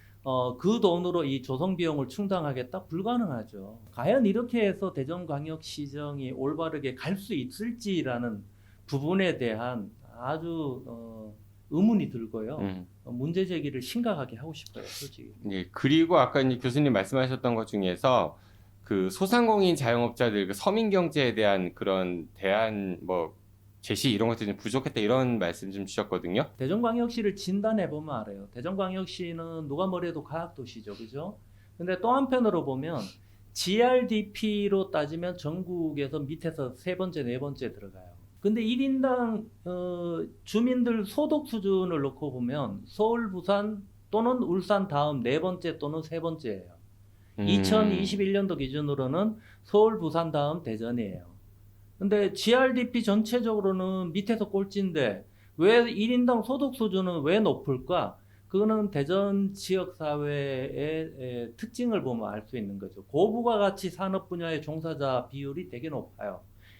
그 돈으로 이 조성 비용을 충당하겠다? 불가능하죠. 과연 이렇게 해서 대전광역시정이 올바르게 갈 수 있을지라는 부분에 대한 아주 의문이 들고요. 문제 제기를 심각하게 하고 싶어요, 솔직히.
예, 그리고 아까 이제 교수님 말씀하셨던 것 중에서 그 소상공인 자영업자들 그 서민 경제에 대한 그런 대안 뭐 제시 이런 것들이 좀 부족했다 이런 말씀 좀 주셨거든요.
대전광역시를 진단해 보면 알아요. 대전광역시는 누가 뭐래도 과학도시죠, 그죠? 근데 또 한편으로 보면 GRDP로 따지면 전국에서 밑에서 세 번째, 네 번째 들어가요. 근데 1인당 주민들 소득 수준을 놓고 보면 서울, 부산 또는 울산 다음 네 번째 또는 세 번째예요. 2021년도 기준으로는 서울, 부산 다음 대전이에요. 근데 GRDP 전체적으로는 밑에서 꼴찌인데 왜 1인당 소득 수준은 왜 높을까? 그거는 대전 지역사회의 특징을 보면 알 수 있는 거죠. 고부가가치 산업 분야의 종사자 비율이 되게 높아요.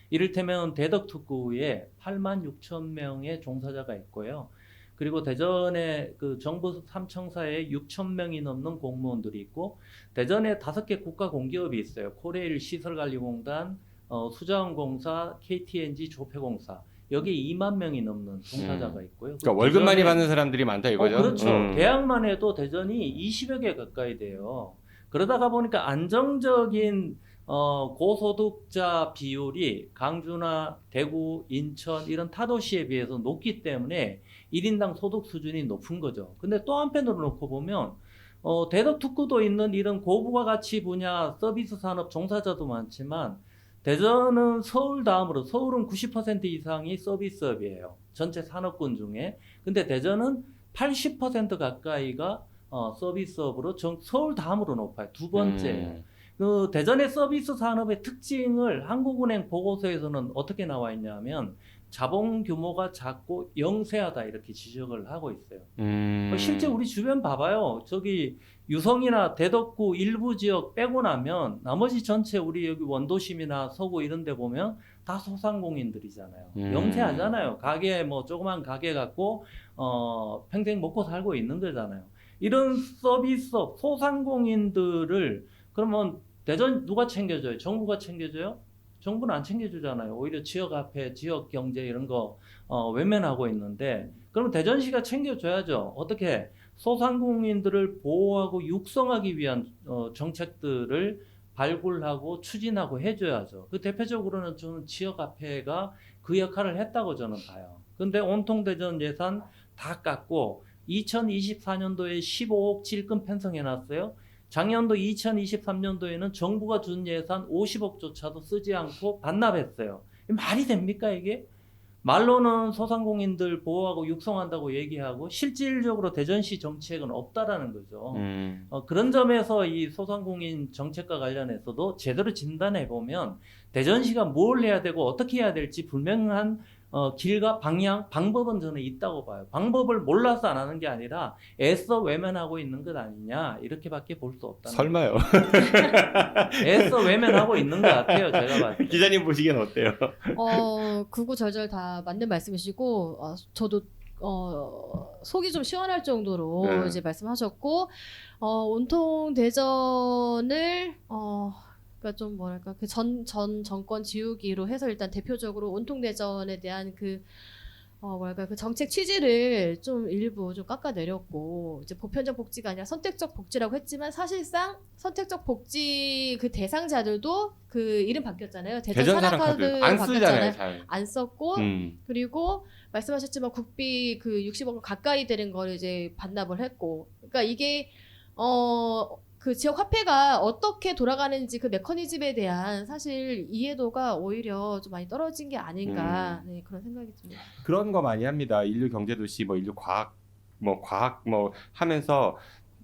이를테면 대덕특구에 8만 6천 명의 종사자가 있고요. 그리고 대전에 그 정부 3청사에 6천 명이 넘는 공무원들이 있고 대전에 5개 국가 공기업이 있어요. 코레일 시설관리공단, 수자원공사, KTNG 조폐공사 여기 2만 명이 넘는 종사자가 있고요.
그러니까 월급 많이 받는 사람들이 많다 이거죠.
그렇죠. 대학만 해도 대전이 20여 개 가까이 돼요. 그러다가 보니까 안정적인 고소득자 비율이 강주나 대구, 인천 이런 타도시에 비해서 높기 때문에 1인당 소득 수준이 높은 거죠. 근데 또 한편으로 놓고 보면 대덕특구도 있는 이런 고부가가치 분야 서비스 산업 종사자도 많지만 대전은 서울 다음으로 서울은 90% 이상이 서비스업이에요. 전체 산업군 중에. 근데 대전은 80% 가까이가 서비스업으로 서울 다음으로 높아요. 두 번째예요. 그 대전의 서비스 산업의 특징을 한국은행 보고서에서는 어떻게 나와 있냐면 자본 규모가 작고 영세하다 이렇게 지적을 하고 있어요. 실제 우리 주변 봐봐요. 저기 유성이나 대덕구 일부 지역 빼고 나면 나머지 전체 우리 여기 원도심이나 서구 이런 데 보면 다 소상공인들이잖아요. 영세하잖아요. 가게 뭐 조그만 가게 갖고 평생 먹고 살고 있는 거잖아요. 이런 서비스업 소상공인들을 그러면 대전 누가 챙겨줘요? 정부가 챙겨줘요? 정부는 안 챙겨주잖아요. 오히려 지역 화폐, 지역 경제 이런 거 외면하고 있는데 그러면 대전시가 챙겨줘야죠. 어떻게? 소상공인들을 보호하고 육성하기 위한 정책들을 발굴하고 추진하고 해줘야죠. 그 대표적으로는 저는 지역 화폐가 그 역할을 했다고 저는 봐요. 근데 온통 대전 예산 다 깎고 2024년도에 15억 질금 편성해놨어요. 작년도 2023년도에는 정부가 준 예산 50억조차도 쓰지 않고 반납했어요. 말이 됩니까 이게? 말로는 소상공인들 보호하고 육성한다고 얘기하고 실질적으로 대전시 정책은 없다라는 거죠. 그런 점에서 이 소상공인 정책과 관련해서도 제대로 진단해 보면 대전시가 뭘 해야 되고 어떻게 해야 될지 분명한 길과 방향, 방법은 저는 있다고 봐요. 방법을 몰라서 안 하는 게 아니라 애써 외면하고 있는 것 아니냐 이렇게밖에 볼 수 없다는
설마요.
애써 외면하고 있는 것 같아요. 제가 봤을 때.
기자님 보시기엔 어때요?
구구절절 다 맞는 말씀이시고 저도 속이 좀 시원할 정도로
네.
이제 말씀하셨고 온통 대전을 그러니까 좀 뭐랄까 그 전 정권 지우기로 해서 일단 대표적으로 온통 대전에 대한 그 뭐랄까 그 정책 취지를 좀 일부 좀 깎아내렸고 이제 보편적 복지가 아니라 선택적 복지라고 했지만 사실상 선택적 복지 그 대상자들도 그 이름 바뀌었잖아요. 대전 사랑카드
안 쓰잖아요, 잘.
안 썼고 그리고 말씀하셨지만 국비 그 60억 가까이 되는 거를 이제 반납을 했고 그러니까 이게 그 지역 화폐가 어떻게 돌아가는지 그 메커니즘에 대한 사실 이해도가 오히려 좀 많이 떨어진 게 아닌가 네, 그런 생각이 듭니다.
그런 거 많이 합니다. 인류 경제도시, 인류 과학 하면서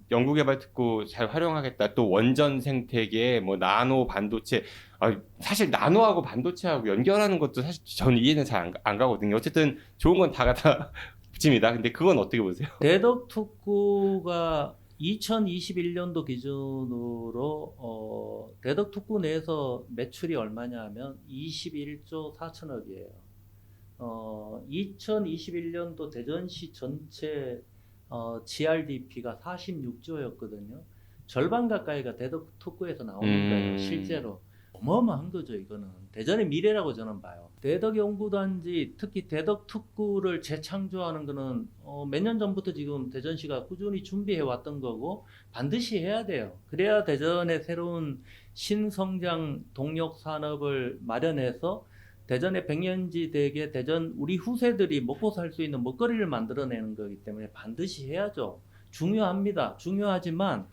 연구개발특구 잘 활용하겠다. 또 원전 생태계, 나노 반도체. 사실 나노하고 반도체하고 연결하는 것도 사실 저는 이해는 잘 안 가거든요. 어쨌든 좋은 건 다 갖다 붙입니다. 근데 그건 어떻게 보세요?
대덕특구가 2021년도 기준으로 대덕특구 내에서 매출이 얼마냐 하면 21조 4천억이에요. 2021년도 대전시 전체 GRDP가 46조였거든요. 절반 가까이가 대덕특구에서 나오는 거예요. 실제로. 어마어마한 거죠. 이거는 대전의 미래라고 저는 봐요. 대덕연구단지 특히 대덕특구를 재창조하는 거는 몇 년 전부터 지금 대전시가 꾸준히 준비해 왔던 거고 반드시 해야 돼요. 그래야 대전의 새로운 신성장 동력 산업을 마련해서 대전의 백년지대에 대전 우리 후세들이 먹고 살 수 있는 먹거리를 만들어내는 거기 때문에 반드시 해야죠. 중요합니다. 중요하지만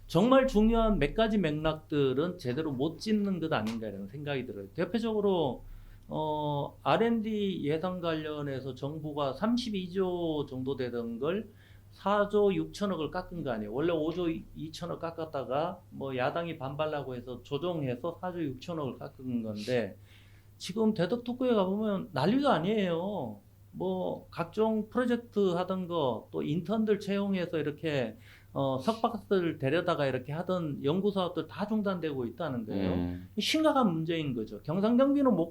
정말 중요한 몇 가지 맥락들은 제대로 못 짚는 것 아닌가 이런 생각이 들어요. 대표적으로 R&D 예산 관련해서 정부가 32조 정도 되던 걸 4조 6천억을 깎은 거 아니에요. 원래 5조 2천억 깎았다가 야당이 반발하고 해서 조정해서 4조 6천억을 깎은 건데 지금 대덕특구에 가보면 난리도 아니에요. 각종 프로젝트 하던 거 또 인턴들 채용해서 이렇게 석박사들 데려다가 이렇게 하던 연구 사업들 다 중단되고 있다는 거예요. 심각한 문제인 거죠. 경상경비는 못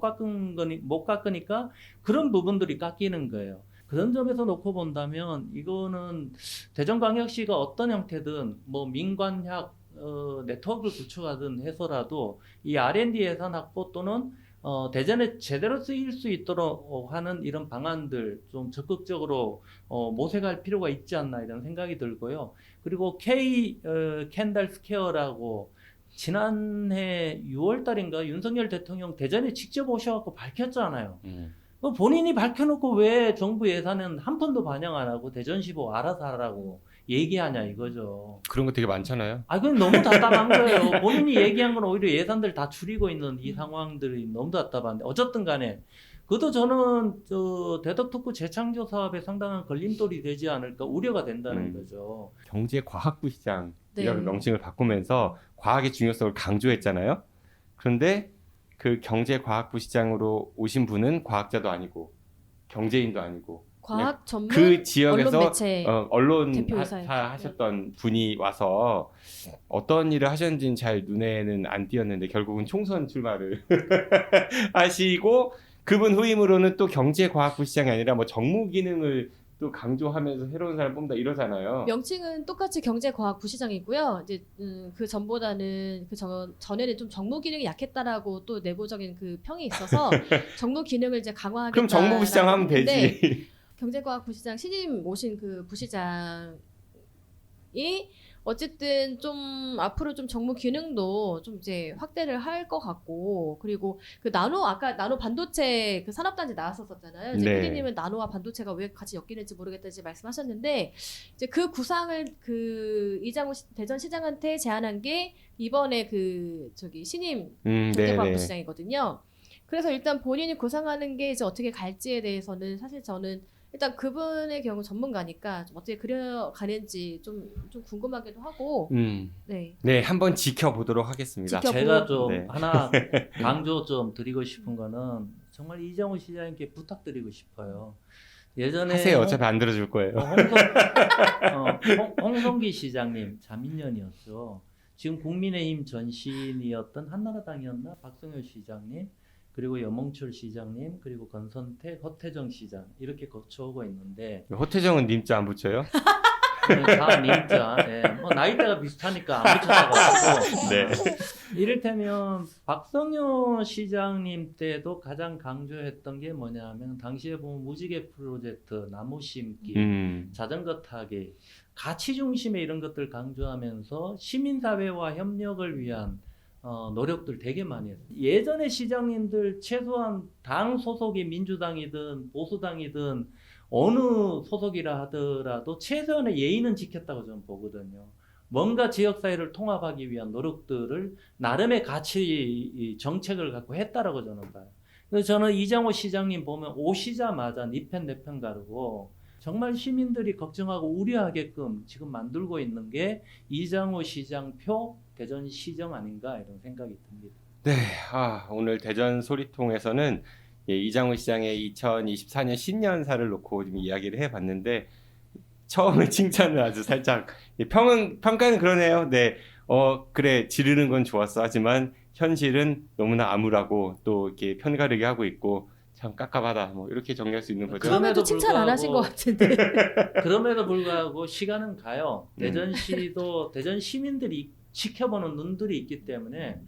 깎으니까 그런 부분들이 깎이는 거예요. 그런 점에서 놓고 본다면 이거는 대전광역시가 어떤 형태든 민관학 네트워크를 구축하든 해서라도 이 R&D 예산 확보 또는 대전에 제대로 쓰일 수 있도록 하는 이런 방안들 좀 적극적으로 모색할 필요가 있지 않나 이런 생각이 들고요. 그리고 K 캔달 스퀘어라고 지난해 6월 달인가 윤석열 대통령 대전에 직접 오셔갖고 밝혔잖아요. 본인이 밝혀놓고 왜 정부 예산은 한 푼도 반영 안 하고 대전시보 알아서 하라고 얘기하냐 이거죠.
그런 거 되게 많잖아요.
그건 너무 답답한 거예요. 본인이 얘기한 건 오히려 예산들 다 줄이고 있는 이 상황들이 너무 답답한데 어쨌든 간에 그것도 저는 대덕특구 재창조 사업에 상당한 걸림돌이 되지 않을까 우려가 된다는 거죠.
경제과학부 시장 이런
네.
명칭을 바꾸면서 과학의 중요성을 강조했잖아요. 그런데 그 경제과학부 시장으로 오신 분은 과학자도 아니고 경제인도 아니고
과학 전문
그 지역에서
언론 매체
언론
대표이사였죠.
하셨던 분이 와서 어떤 일을 하셨는지는 잘 눈에는 안 띄었는데 결국은 총선 출마를 하시고 그분 후임으로는 또 경제과학부 시장이 아니라 정무 기능을 또 강조하면서 새로운 사람 뽑는다 이러잖아요.
명칭은 똑같이 경제과학부시장이고요. 이제 그 전보다는 전에는 좀 정무 기능이 약했다라고 또 내부적인 그 평이 있어서 정무 기능을 이제 강화하겠다.
그럼 정무부시장 하면 되지.
경제과학부시장 신임 오신 그 부시장이 어쨌든 좀 앞으로 좀 정무 기능도 좀 이제 확대를 할 것 같고, 그리고 그 아까 나노 반도체 그 산업단지 나왔었잖아요. 이제
네.
PD님은 나노와 반도체가 왜 같이 엮이는지 모르겠다 이제 말씀하셨는데, 이제 그 구상을 그 이장우 대전시장한테 제안한 게 이번에 그 신임
네네.
경제과학부시장이거든요. 그래서 일단 본인이 구상하는 게 이제 어떻게 갈지에 대해서는 사실 저는 일단 그분의 경우 전문가니까 좀 어떻게 그려가는지 좀 궁금하기도 하고, 네.
네, 한번 지켜보도록 하겠습니다.
제가 좀
네.
하나 강조 좀 드리고 싶은 거는 정말 이장우 시장님께 부탁드리고 싶어요. 예전에
하세요. 어차피 안 들어줄 거예요.
홍성기 시장님 자민련이었죠. 지금 국민의힘 전신이었던 한나라당이었나 박성효 시장님, 그리고 염홍철 시장님, 그리고 건선택, 허태정 시장 이렇게 거쳐오고 있는데
호태정은 님자 안 붙여요?
다 민자, 뭐 나이대가 비슷하니까 안 붙여가지고
네.
이를테면 박성효 시장님 때도 가장 강조했던 게 뭐냐면 당시에 보면 무지개 프로젝트, 나무 심기, 자전거 타기, 가치 중심의 이런 것들 강조하면서 시민사회와 협력을 위한 노력들 되게 많이 했어요. 예전에 시장님들 최소한 당 소속이 민주당이든 보수당이든 어느 소속이라 하더라도 최소한의 예의는 지켰다고 저는 보거든요. 뭔가 지역사회를 통합하기 위한 노력들을 나름의 가치 정책을 갖고 했다라고 저는 봐요. 그래서 저는 이장호 시장님 보면 오시자마자 니 편 내 편 가르고 정말 시민들이 걱정하고 우려하게끔 지금 만들고 있는 게 이장호 시장 표 대전시정 아닌가 이런 생각이 듭니다.
네, 오늘 대전 소리통에서는 이장우 시장의 2024년 신년사를 놓고 좀 이야기를 해봤는데 처음에 칭찬을 아주 살짝 평가는 그러네요. 네, 그래 지르는 건 좋았어. 하지만 현실은 너무나 암울하고 또 이렇게 편가르게 하고 있고 참 깝깝하다. 뭐 이렇게 정리할 수 있는 거죠.
그럼에도 칭찬 안 하신 것 같은데.
그럼에도 불구하고 시간은 가요. 대전시도 대전 시민들이 지켜보는 눈들이 있기 때문에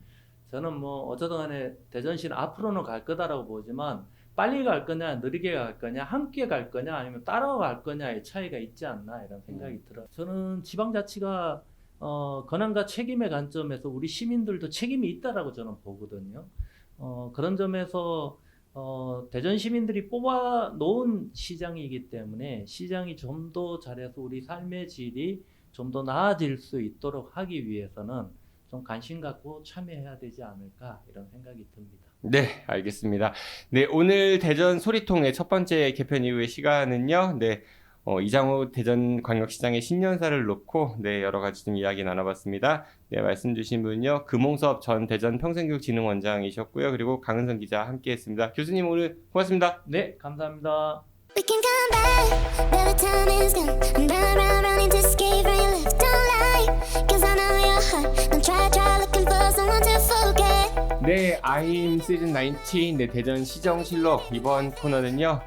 저는 뭐 어쩌든 간에 대전시는 앞으로는 갈 거다라고 보지만 빨리 갈 거냐 느리게 갈 거냐 함께 갈 거냐 아니면 따라갈 거냐의 차이가 있지 않나 이런 생각이 들어요. 저는 지방자치가 권한과 책임의 관점에서 우리 시민들도 책임이 있다라고 저는 보거든요. 그런 점에서 대전 시민들이 뽑아 놓은 시장이기 때문에 시장이 좀 더 잘해서 우리 삶의 질이 좀 더 나아질 수 있도록 하기 위해서는 좀 관심 갖고 참여해야 되지 않을까 이런 생각이 듭니다.
네, 알겠습니다. 네, 오늘 대전 소리통의 첫 번째 개편 이후의 시간은요. 네, 이장우 대전광역시장의 신년사를 놓고 네, 여러 가지 좀 이야기 나눠봤습니다. 네, 말씀 주신 분은요. 금홍섭 전 대전 평생교육진흥원장이셨고요. 그리고 강은선 기자 함께했습니다. 교수님 오늘 고맙습니다.
네, 감사합니다.
We can come back, but the time is gone. I'm running to escape from your left. Don't lie, 'cause I know your heart. Don't try looking for someone to forget.
네, 아임 시즌 19 네, 대전 시정실록 이번 코너는요.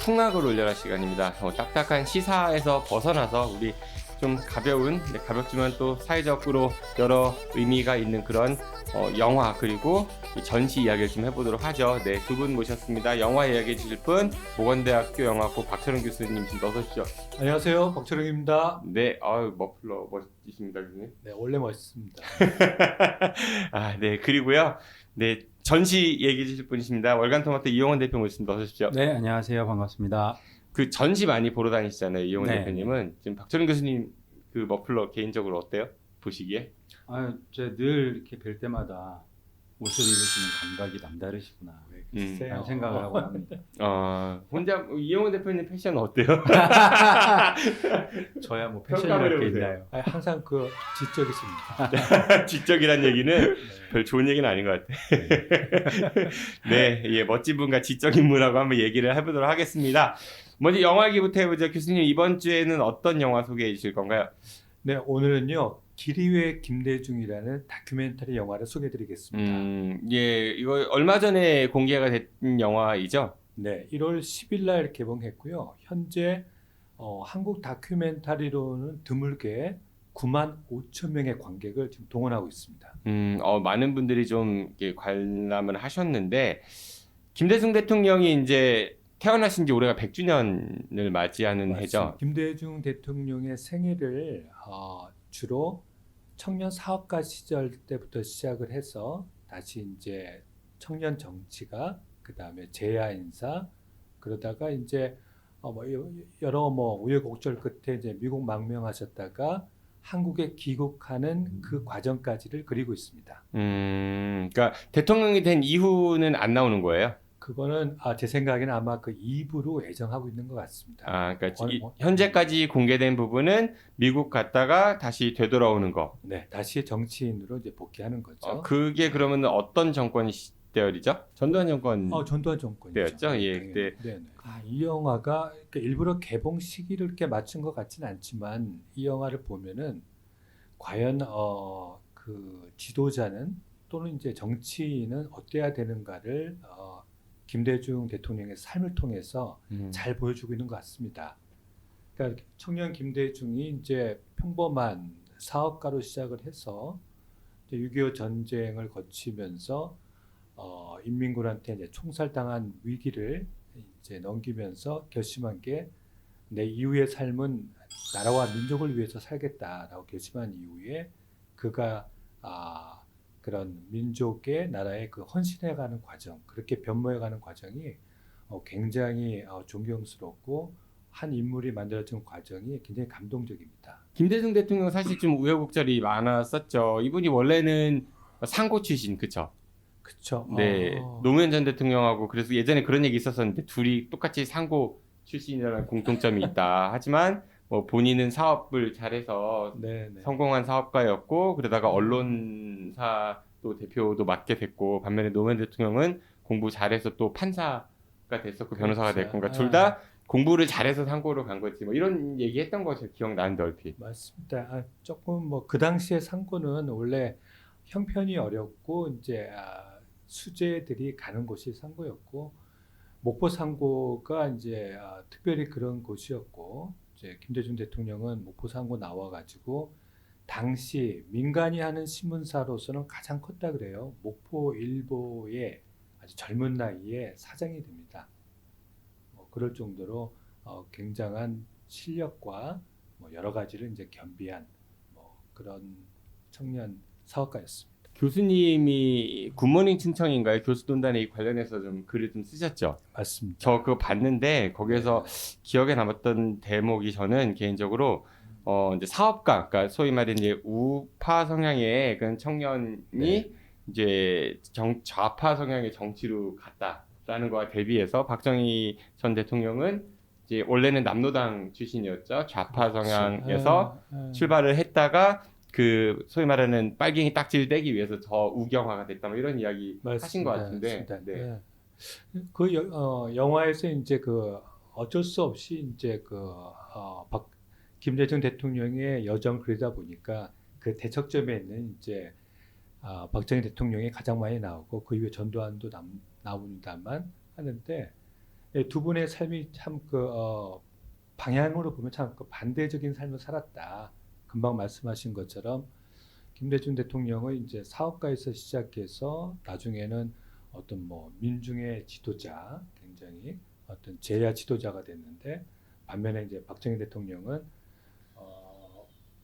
풍악을 올려라 시간입니다. 딱딱한 시사에서 벗어나서 우리 좀 가벼운, 가볍지만 또 사회적으로 여러 의미가 있는 그런 영화 그리고 전시 이야기를 좀 해보도록 하죠. 네, 두 분 모셨습니다. 영화 이야기해 주실 분 모건대학교 영화과 박철웅 교수님 좀 어서 오십시오.
안녕하세요, 박철웅입니다.
네, 머플러 멋지십니다, 교수님.
네, 원래 멋있습니다.
네, 그리고요. 네, 전시 얘기해 주실 분이십니다. 월간토마토 이용원 대표 모셨습니다. 어서 오십시오.
네, 안녕하세요. 반갑습니다.
그 전시 많이 보러 다니시잖아요, 이용원
네.
대표님은. 지금 박철웅 교수님 그 머플러 개인적으로 어때요? 보시기에?
제가 늘 이렇게 뵐 때마다 옷을 입으시는 감각이 남다르시구나
글쎄요.
라는 생각을 하고 합니다.
혼자 이용원 대표님 패션 어때요?
저야 뭐
평가를
패션이랄 게
해보세요.
있나요?
항상 그 지적이십니다.
지적이란 얘기는 별 좋은 얘기는 아닌 것 같아. 네, 멋진 분과 지적 인물하고 한번 얘기를 해보도록 하겠습니다. 먼저 영화 얘기부터 해보죠. 교수님 이번 주에는 어떤 영화 소개해 주실 건가요?
네, 오늘은요 길이의 김대중이라는 다큐멘터리 영화를 소개해드리겠습니다.
이거 얼마 전에 공개가 된 영화이죠?
네, 1월 10일 날 개봉했고요. 현재 한국 다큐멘터리로는 드물게 9만 5천 명의 관객을 지금 동원하고 있습니다.
많은 분들이 좀 이렇게 관람을 하셨는데 김대중 대통령이 이제 태어나신 지 올해가 100주년을 맞이하는 해죠.
김대중 대통령의 생애를 주로 청년 사업가 시절 때부터 시작을 해서 다시 이제 청년 정치가, 그 다음에 재야 인사, 그러다가 이제 여러 우여곡절 끝에 이제 미국 망명하셨다가 한국에 귀국하는 그 과정까지를 그리고 있습니다.
그러니까 대통령이 된 이후는 안 나오는 거예요?
그거는 제 생각에는 아마 그 2부로 예정하고 있는 것 같습니다.
그러니까 현재까지 공개된 부분은 미국 갔다가 다시 되돌아오는 거.
네, 다시 정치인으로 이제 복귀하는 거죠.
그게 그러면 어떤 정권 시대열이죠? 전두환 정권.
전두환 정권이죠.
때였죠? 예,
당연히.
그때.
네네. 이 영화가 일부러 개봉 시기를 이렇게 맞춘 것 같지는 않지만 이 영화를 보면은 과연 그 지도자는 또는 이제 정치인은 어때야 되는가를 김대중 대통령의 삶을 통해서 잘 보여주고 있는 것 같습니다. 그러니까 청년 김대중이 이제 평범한 사업가로 시작을 해서 6.25 전쟁을 거치면서 인민군한테 이제 총살당한 위기를 이제 넘기면서 결심한 게 내 이후의 삶은 나라와 민족을 위해서 살겠다라고 결심한 이후에 그가 그런 민족의 나라의 그 헌신해가는 과정, 그렇게 변모해가는 과정이 굉장히 존경스럽고 한 인물이 만들어진 과정이 굉장히 감동적입니다.
김대중 대통령 사실 좀 우여곡절이 많았었죠. 이분이 원래는 상고 출신, 그쵸?
그렇죠.
네, 노무현 전 대통령하고 그래서 예전에 그런 얘기 있었었는데 둘이 똑같이 상고 출신이라는 공통점이 있다. 하지만 본인은 사업을 잘해서
네네.
성공한 사업가였고 그러다가 언론사 또 대표도 맡게 됐고 반면에 노무현 대통령은 공부 잘해서 또 판사가 됐었고 변호사가
그렇죠.
됐고 그러니까 둘 다 공부를 잘해서 상고로 간 거지 이런 얘기했던 거 제가 기억나는데 얼핏.
맞습니다. 조금 그 당시에 상고는 원래 형편이 어렵고 이제 수재들이 가는 곳이 상고였고 목포 상고가 이제 특별히 그런 곳이었고 이제 김대중 대통령은 목포 상고 나와가지고 당시 민간이 하는 신문사로서는 가장 컸다 그래요. 목포 일보의 아주 젊은 나이에 사장이 됩니다. 그럴 정도로 굉장한 실력과 여러 가지를 이제 겸비한 그런 청년 사업가였습니다.
교수님이 굿모닝 충청인가요? 교수돈단에 관련해서 좀 글을 좀 쓰셨죠?
맞습니다.
저 그거 봤는데 거기에서 기억에 남았던 대목이 저는 개인적으로 이제 사업가, 그러니까 소위 말해 이제 우파 성향의 그런 청년이 이제 좌파 성향의 정치로 갔다라는 거와 대비해서 박정희 전 대통령은 이제 원래는 남노당 출신이었죠. 좌파 성향에서 출발을 했다가 그 소위 말하는 빨갱이 딱지를 떼기 위해서 저 우경화가 됐다 뭐 이런 이야기 하신 것 같은데. 네.
그 영화에서 이제 그 어쩔 수 없이 이제 김대중 대통령의 여정 그리다 보니까 그 대척점에 있는 이제 박정희 대통령이 가장 많이 나오고 그 이후에 전두환도 나옵니다만 하는데 두 분의 삶이 참 방향으로 보면 참 반대적인 삶을 살았다. 금방 말씀하신 것처럼 김대중 대통령은 이제 사업가에서 시작해서 나중에는 어떤 민중의 지도자, 굉장히 어떤 제야 지도자가 됐는데 반면에 이제 박정희 대통령은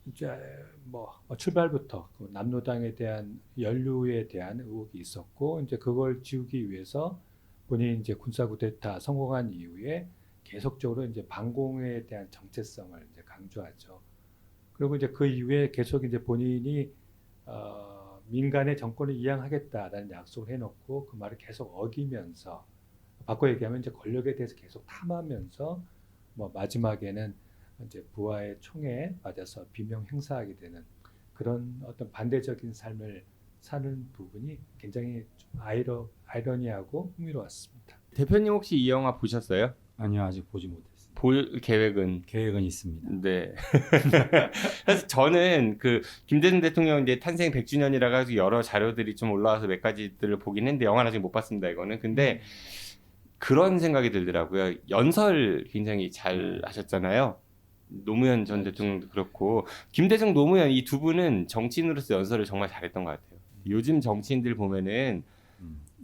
이제 출발부터 그 남노당에 대한 연루에 대한 의혹이 있었고 이제 그걸 지우기 위해서 본인이 이제 군사 쿠데타 성공한 이후에 계속적으로 이제 반공에 대한 정체성을 이제 강조하죠. 그리고 이제 그 이후에 계속 이제 본인이 민간의 정권을 이양하겠다라는 약속을 해놓고 그 말을 계속 어기면서 바꿔 얘기하면 이제 권력에 대해서 계속 탐하면서 마지막에는 이제 부하의 총에 맞아서 비명 행사하게 되는 그런 어떤 반대적인 삶을 사는 부분이 굉장히 좀 아이러니하고 흥미로웠습니다.
대표님 혹시 이 영화 보셨어요?
아니요, 아직 보지 못했습니다.
볼 계획은?
계획은 있습니다.
네. 그래서 저는 그 김대중 대통령 이제 탄생 100주년이라 가지고 여러 자료들이 좀 올라와서 몇 가지들을 보긴 했는데 영화는 아직 못 봤습니다. 이거는. 근데 그런 생각이 들더라고요. 연설 굉장히 잘 하셨잖아요. 노무현 전 대통령도 그렇고 김대중 노무현 이 두 분은 정치인으로서 연설을 정말 잘했던 것 같아요. 요즘 정치인들 보면은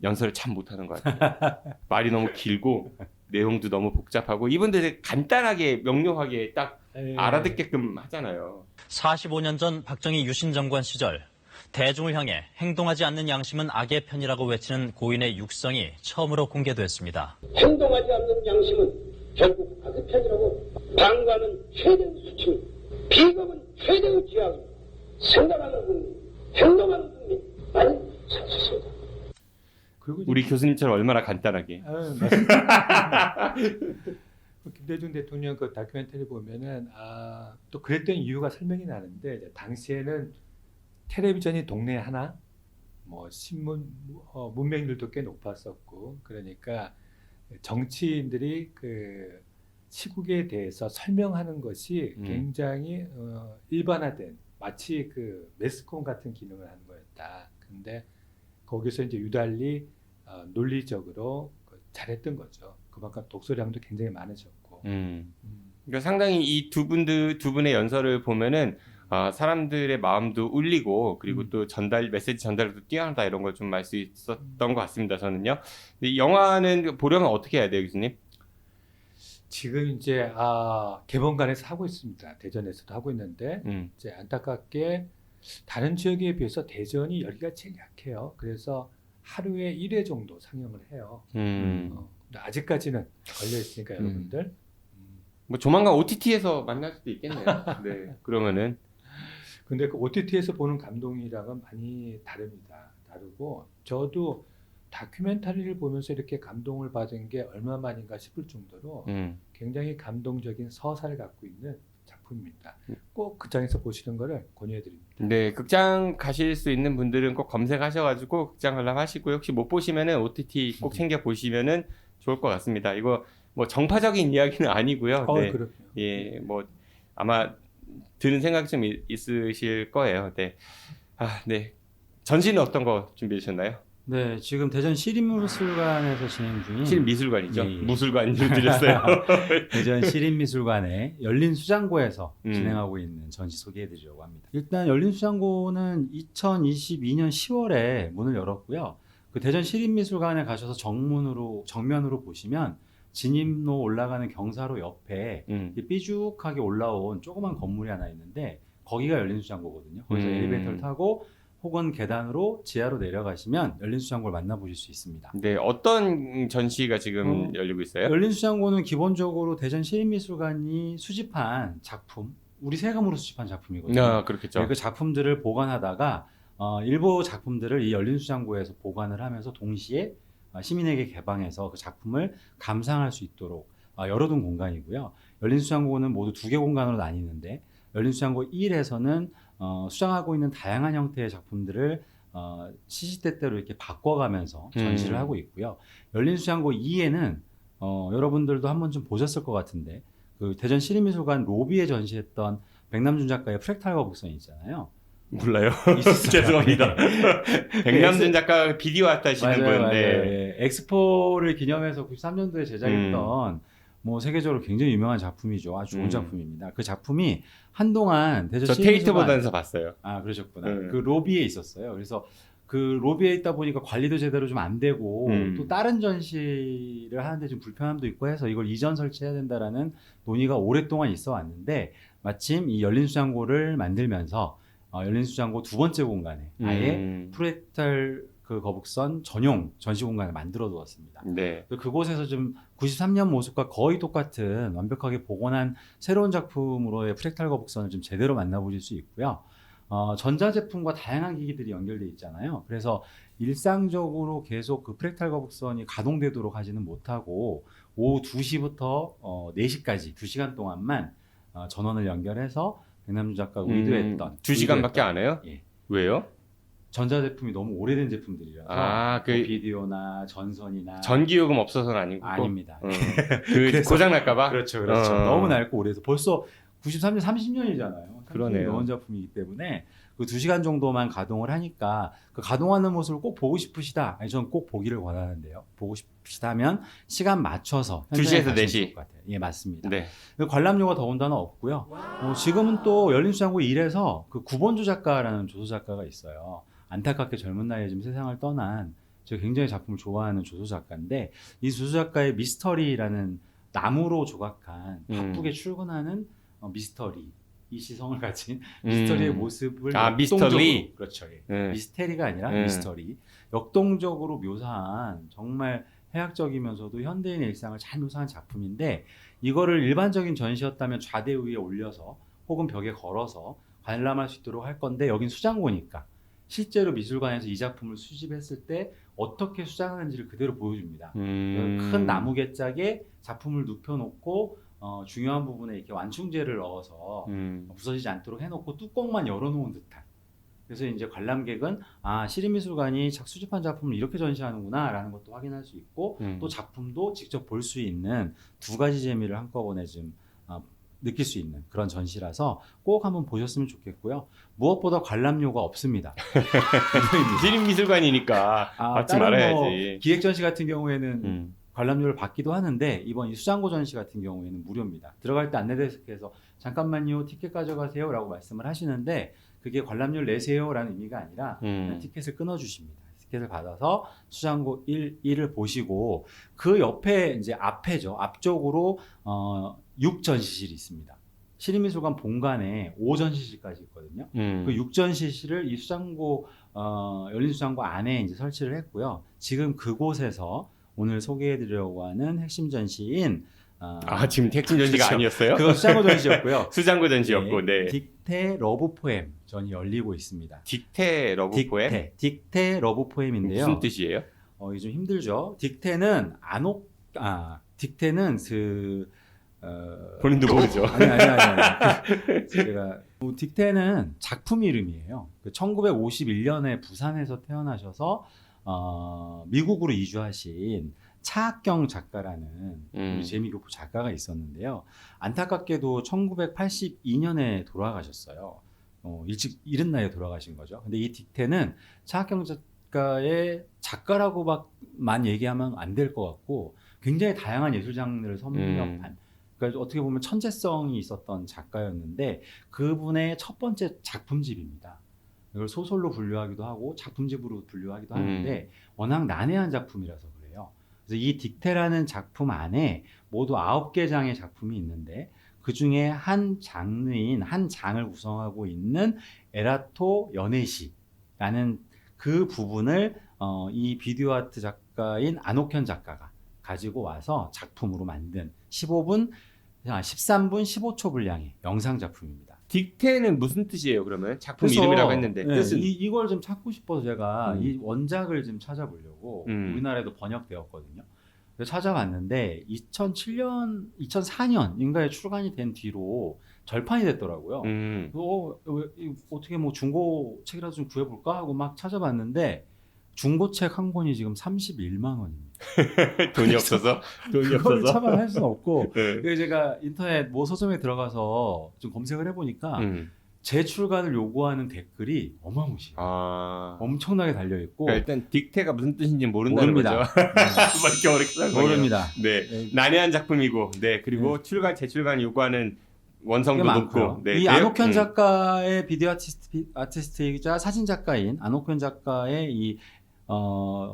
연설을 참 못하는 것 같아요. 말이 너무 길고 내용도 너무 복잡하고 이분들 간단하게 명료하게 딱 알아듣게끔 하잖아요.
45년 전 박정희 유신 정권 시절 대중을 향해 행동하지 않는 양심은 악의 편이라고 외치는 고인의 육성이 처음으로 공개됐습니다.
행동하지 않는 양심은 결국 악의 편이라고 방관은 최대의 수치입니다. 비겁은 최대의 지향입니다. 생각하는 국민, 행동하는 국민, 많이 찾으십니다.
그리고
우리 교수님처럼 얼마나 간단하게.
맞습니다. 김대중 대통령 그 다큐멘터리 보면은 또 그랬던 이유가 설명이 나는데 이제 당시에는 텔레비전이 동네 하나, 뭐 신문 문맹률도 꽤 높았었고 그러니까 정치인들이 그 시국에 대해서 설명하는 것이 굉장히 일반화된 마치 그 매스컴 같은 기능을 하는 거였다. 근데 거기서 이제 유달리 논리적으로 잘했던 거죠. 그만큼 독서량도 굉장히 많으셨고.
그러니까 상당히 이 두 분의 연설을 보면은 사람들의 마음도 울리고 그리고 또 메시지 전달도 뛰어나다 이런 걸 좀 알 수 있었던 것 같습니다. 저는요. 이 영화는 보려면 어떻게 해야 돼요, 교수님?
지금 이제 개봉관에서 하고 있습니다. 대전에서도 하고 있는데 이제 안타깝게 다른 지역에 비해서 대전이 열기가 제일 약해요. 그래서 하루에 1회 정도 상영을 해요. 근데 아직까지는 걸려 있으니까 여러분들.
뭐 조만간 OTT에서 만날 수도 있겠네요. 네. 그러면은.
근데 그 OTT에서 보는 감동이랑은 많이 다르고 저도 다큐멘터리를 보면서 이렇게 감동을 받은 게 얼마만인가 싶을 정도로 굉장히 감동적인 서사를 갖고 있는 작품입니다. 꼭 극장에서 보시는 거를 권유해드립니다.
네, 극장 가실 수 있는 분들은 꼭 검색하셔가지고 극장 관람하시고요. 혹시 못 보시면은 OTT 꼭 챙겨 보시면은 좋을 것 같습니다. 이거 뭐 정파적인 이야기는 아니고요. 네.
그렇군요.
예, 뭐 아마 드는 생각이 좀 있으실 거예요. 네. 네. 전시는 어떤 거 준비해 주셨나요?
네, 지금 대전 시립미술관에서 진행 중인
시립미술관이죠.
예.
무술관 드렸어요.
대전 시립미술관의 열린수장고에서 진행하고 있는 전시 소개해드리려고 합니다. 일단 열린수장고는 2022년 10월에 문을 열었고요. 그 대전 시립미술관에 가셔서 정면으로 보시면 진입로 올라가는 경사로 옆에 삐죽하게 올라온 조그만 건물이 하나 있는데 거기가 열린수장고거든요. 거기서 엘리베이터를 타고 혹은 계단으로 지하로 내려가시면 열린수장고를 만나보실 수 있습니다.
네, 어떤 전시가 지금 열리고 있어요?
열린수장고는 기본적으로 대전 시립미술관이 수집한 작품, 우리 세금으로 수집한 작품이거든요.
그렇겠죠.
네, 그 작품들을 보관하다가 일부 작품들을 이 열린수장고에서 보관을 하면서 동시에 시민에게 개방해서 그 작품을 감상할 수 있도록 열어둔 공간이고요. 열린수장고는 모두 2개 공간으로 나뉘는데 열린수장고 1에서는 수장하고 있는 다양한 형태의 작품들을 시시때때로 이렇게 바꿔가면서 전시를 하고 있고요. 열린수장고 2에는 여러분들도 한 번쯤 보셨을 것 같은데 그 대전 시립미술관 로비에 전시했던 백남준 작가의 프랙탈 거북선이 있잖아요.
몰라요. 죄송합니다. 백남준 작가 비디오 아트 하시는 분.
맞아요.
네.
예. 엑스포를 기념해서 93년도에 제작했던 뭐 세계적으로 굉장히 유명한 작품이죠. 아주 좋은 작품입니다. 그 작품이 한동안 대전
저
시립미술관
테이트 보단에서 봤어요.
그러셨구나. 그 로비에 있었어요. 그래서 그 로비에 있다 보니까 관리도 제대로 좀 안 되고 또 다른 전시를 하는데 좀 불편함도 있고 해서 이걸 이전 설치해야 된다라는 논의가 오랫동안 있어 왔는데 마침 이 열린수장고를 만들면서 열린수장고 2번째 공간에 아예 프랙탈 그 거북선 전용 전시 공간을 만들어 두었습니다.
네.
그곳에서 좀 93년 모습과 거의 똑같은 완벽하게 복원한 새로운 작품으로의 프랙탈 거북선을 좀 제대로 만나보실 수 있고요. 전자제품과 다양한 기기들이 연결되어 있잖아요. 그래서 일상적으로 계속 그 프랙탈 거북선이 가동되도록 하지는 못하고 오후 2시부터 4시까지 2시간 동안만 전원을 연결해서 백남준 작가가 의도했던
2시간밖에 안 해요?
예.
왜요?
전자제품이 너무 오래된 제품들이라서
그
비디오나 전선이나
전기요금 없어서는 아니고
아닙니다.
그 고장 날까봐.
그렇죠. 너무 낡고 오래돼서 벌써 93년 30년이잖아요.
그러네요.
넣은 작품이기 때문에 그 2시간 정도만 가동을 하니까 그 가동하는 모습을 꼭 보고 싶으시다. 아니, 저는 꼭 보기를 권하는데요. 보고 싶으시다면 시간 맞춰서
2시에서
현장에 가시면
4시.
좋을 것 같아요. 예, 맞습니다.
네.
관람료가 더군다나 없고요. 지금은 또 열린수장고 1에서 그 구본주 작가라는 조소 작가가 있어요. 안타깝게 젊은 나이에 좀 세상을 떠난 제가 굉장히 작품을 좋아하는 조소 작가인데 이 조소 작가의 미스터리라는 나무로 조각한 바쁘게 출근하는 미스터리 이 시성을 가진 미스터리의 모습을
미스터리.
그렇죠. 예. 미스테리가 아니라 미스터리 역동적으로 묘사한 정말 해학적이면서도 현대인의 일상을 잘 묘사한 작품인데 이거를 일반적인 전시였다면 좌대 위에 올려서 혹은 벽에 걸어서 관람할 수 있도록 할 건데 여긴 수장고니까 실제로 미술관에서 이 작품을 수집했을 때 어떻게 수장하는지를 그대로 보여줍니다. 큰 나무 개짝에 작품을 눕혀놓고 중요한 부분에 이렇게 완충제를 넣어서 부서지지 않도록 해놓고 뚜껑만 열어놓은 듯한. 그래서 이제 관람객은 시립미술관이 수집한 작품을 이렇게 전시하는구나라는 것도 확인할 수 있고 또 작품도 직접 볼 수 있는 두 가지 재미를 한꺼번에 좀 느낄 수 있는 그런 전시라서 꼭 한번 보셨으면 좋겠고요. 무엇보다 관람료가 없습니다.
시립미술관이니까 받지 말아야지.
기획 전시 같은 경우에는 관람료를 받기도 하는데 이번 이 수장고 전시 같은 경우에는 무료입니다. 들어갈 때 안내데스크에서 잠깐만요 티켓 가져가세요 라고 말씀을 하시는데 그게 관람료를 내세요 라는 의미가 아니라 그냥 티켓을 끊어주십니다. 티켓을 받아서 수장고 1을 보시고 그 옆에 이제 앞쪽으로 6전시실이 있습니다. 시립미술관 본관에 5전시실까지 있거든요. 그 6전시실을 이 수장고 열린수장고 안에 이제 설치를 했고요. 지금 그곳에서 오늘 소개해드리려고 하는 핵심 전시인
지금 핵심 전시가
그렇죠.
아니었어요?
그건 수장고 전시였고요.
수장고 전시였고, 네.
딕테 러브 포엠 전이 열리고 있습니다.
딕테 러브 포엠?
딕테 러브 포엠인데요.
무슨 뜻이에요?
이게 좀 힘들죠. 딕테는
본인도 모르죠.
아니. 제가 딕테는 작품 이름이에요. 1951년에 부산에서 태어나셔서 미국으로 이주하신 차학경 작가라는 우리 재미교포 작가가 있었는데요. 안타깝게도 1982년에 돌아가셨어요. 이른 나이에 돌아가신 거죠. 근데 이 딕테는 차학경 작가의 작가라고만 얘기하면 안 될 것 같고 굉장히 다양한 예술 장르를 섭렵한 그러니까 어떻게 보면 천재성이 있었던 작가였는데 그분의 첫 번째 작품집입니다. 이걸 소설로 분류하기도 하고 작품집으로 분류하기도 하는데 워낙 난해한 작품이라서 그래요. 그래서 이 딕테라는 작품 안에 모두 9개 장의 작품이 있는데 그 중에 한 장을 구성하고 있는 에라토 연애시라는 그 부분을 이 비디오 아트 작가인 안옥현 작가가 가지고 와서 작품으로 만든 13분 15초 분량의 영상 작품입니다.
딕테는 무슨 뜻이에요? 그러면 작품 이름이라고 했는데 뜻은
이걸 좀 찾고 싶어서 제가 이 원작을 좀 찾아보려고 우리나라에도 번역되었거든요. 그래서 찾아봤는데 2004년인가에 출간이 된 뒤로 절판이 됐더라고요. 어떻게 뭐 중고 책이라도 좀 구해볼까 하고 막 찾아봤는데 중고책 한 권이 지금 31만 원입니다.
돈이 없어서
그걸 차반할 수는 없고
네.
그래서 제가 인터넷 모 서점에 들어가서 좀 검색을 해보니까 재출간을 요구하는 댓글이 어마무시해요. 엄청나게 달려있고
그러니까 일단 딕테가 무슨 뜻인지 모른다는 거죠. 이렇게 어렵게 산 거예요.
모릅니다.
네. 난해한 작품이고 그리고 재출간 요구하는 원성도 높고
이 안옥현 작가의 비디오 아티스트이자 사진 작가인 안옥현 작가의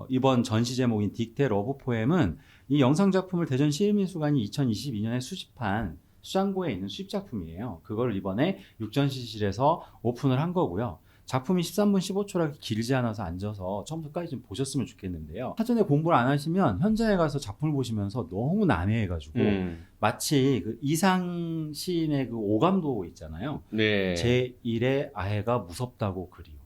이번 전시 제목인 딕테 러브 포엠은 이 영상 작품을 대전 시립미술관이 2022년에 수집한 수장고에 있는 수집 작품이에요. 그걸 이번에 6전시실에서 오픈을 한 거고요. 작품이 13분 15초라 길지 않아서 앉아서 처음부터까지 좀 보셨으면 좋겠는데요. 사전에 공부를 안 하시면 현장에 가서 작품을 보시면서 너무 난해해가지고 마치 그 이상 시인의 그 오감도 있잖아요.
네.
제1의 아해가 무섭다고 그리워.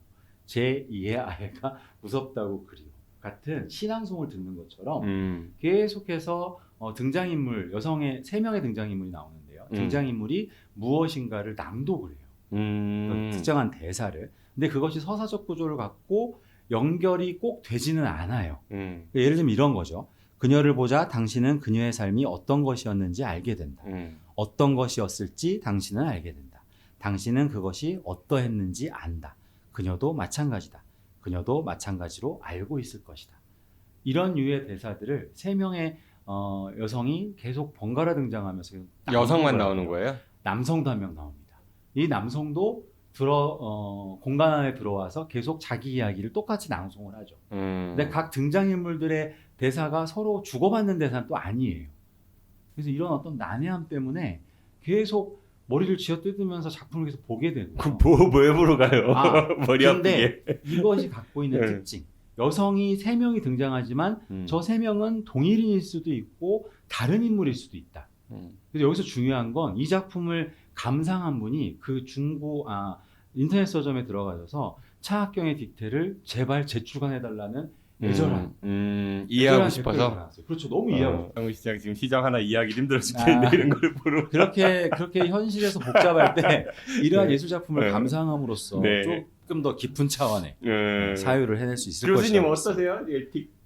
제2의 아해가 무섭다고 그리워. 같은 신앙송을 듣는 것처럼 계속해서 등장인물, 여성의 3명의 등장인물이 나오는데요. 등장인물이 무엇인가를 낭독을 해요. 특정한 대사를. 근데 그것이 서사적 구조를 갖고 연결이 꼭 되지는 않아요. 예를 들면 이런 거죠. 그녀를 보자 당신은 그녀의 삶이 어떤 것이었는지 알게 된다. 어떤 것이었을지 당신은 알게 된다. 당신은 그것이 어떠했는지 안다. 그녀도 마찬가지다. 그녀도 마찬가지로 알고 있을 것이다. 이런 유의 대사들을 세 명의 여성이 계속 번갈아 등장하면서
여성만 나오는 거예요?
남성도 한 명 나옵니다. 이 남성도 공간 안에 들어와서 계속 자기 이야기를 똑같이 낭송을 하죠. 근데 각 등장인물들의 대사가 서로 주고받는 대사는 또 아니에요. 그래서 이런 어떤 난해함 때문에 계속 머리를 쥐어뜯으면서 작품을 계속 보게 되고요.
왜 보러 가요? 머리 아프게.
근데 이것이 갖고 있는
네.
특징. 여성이 3명이 등장하지만 저 3명은 동일인일 수도 있고 다른 인물일 수도 있다. 그래서 여기서 중요한 건 이 작품을 감상한 분이 그 인터넷 서점에 들어가셔서 차학경의 딕테를 제발 제출관해달라는 애절한
이해하고
애절한 댓글을
싶어서.
달았어요. 그렇죠. 너무 이해하고 싶어요.
영우 시장 지금 시장 하나 이해하기 힘들어 죽겠는데 이런 걸 보러.
그렇게 현실에서 복잡할 때 이러한
네.
예술 작품을
네.
감상함으로써
네.
조금 더 깊은 차원의 사유를 해낼 수 있을
교수님
것이라고
어떠세요?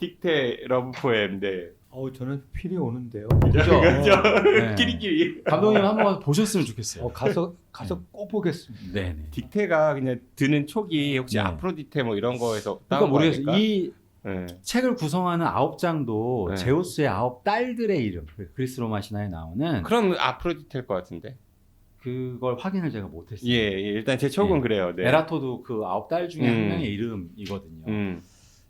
딕테 러브 포엠인데.
저는 필이 오는데요.
그죠?
그죠?
네.
끼리끼리.
감독님 한번 가서 보셨으면 좋겠어요.
가서 꼭 보겠습니다.
네네.
딕테가 그냥 드는 촉이 혹시
네.
아프로디테 뭐 이런 거에서
그러니까
따온 거
모르겠어요.
아닐까?
이
네.
책을 구성하는 9장도
네.
제우스의 9딸들의 이름, 그리스 로마 신화에 나오는
그럼 아프로디테일 것 같은데.
그걸 확인을 제가 못했어요.
예, 일단 제 촉은
예.
그래요. 네.
에라토도 그 9딸 중에 한 명의 이름이거든요.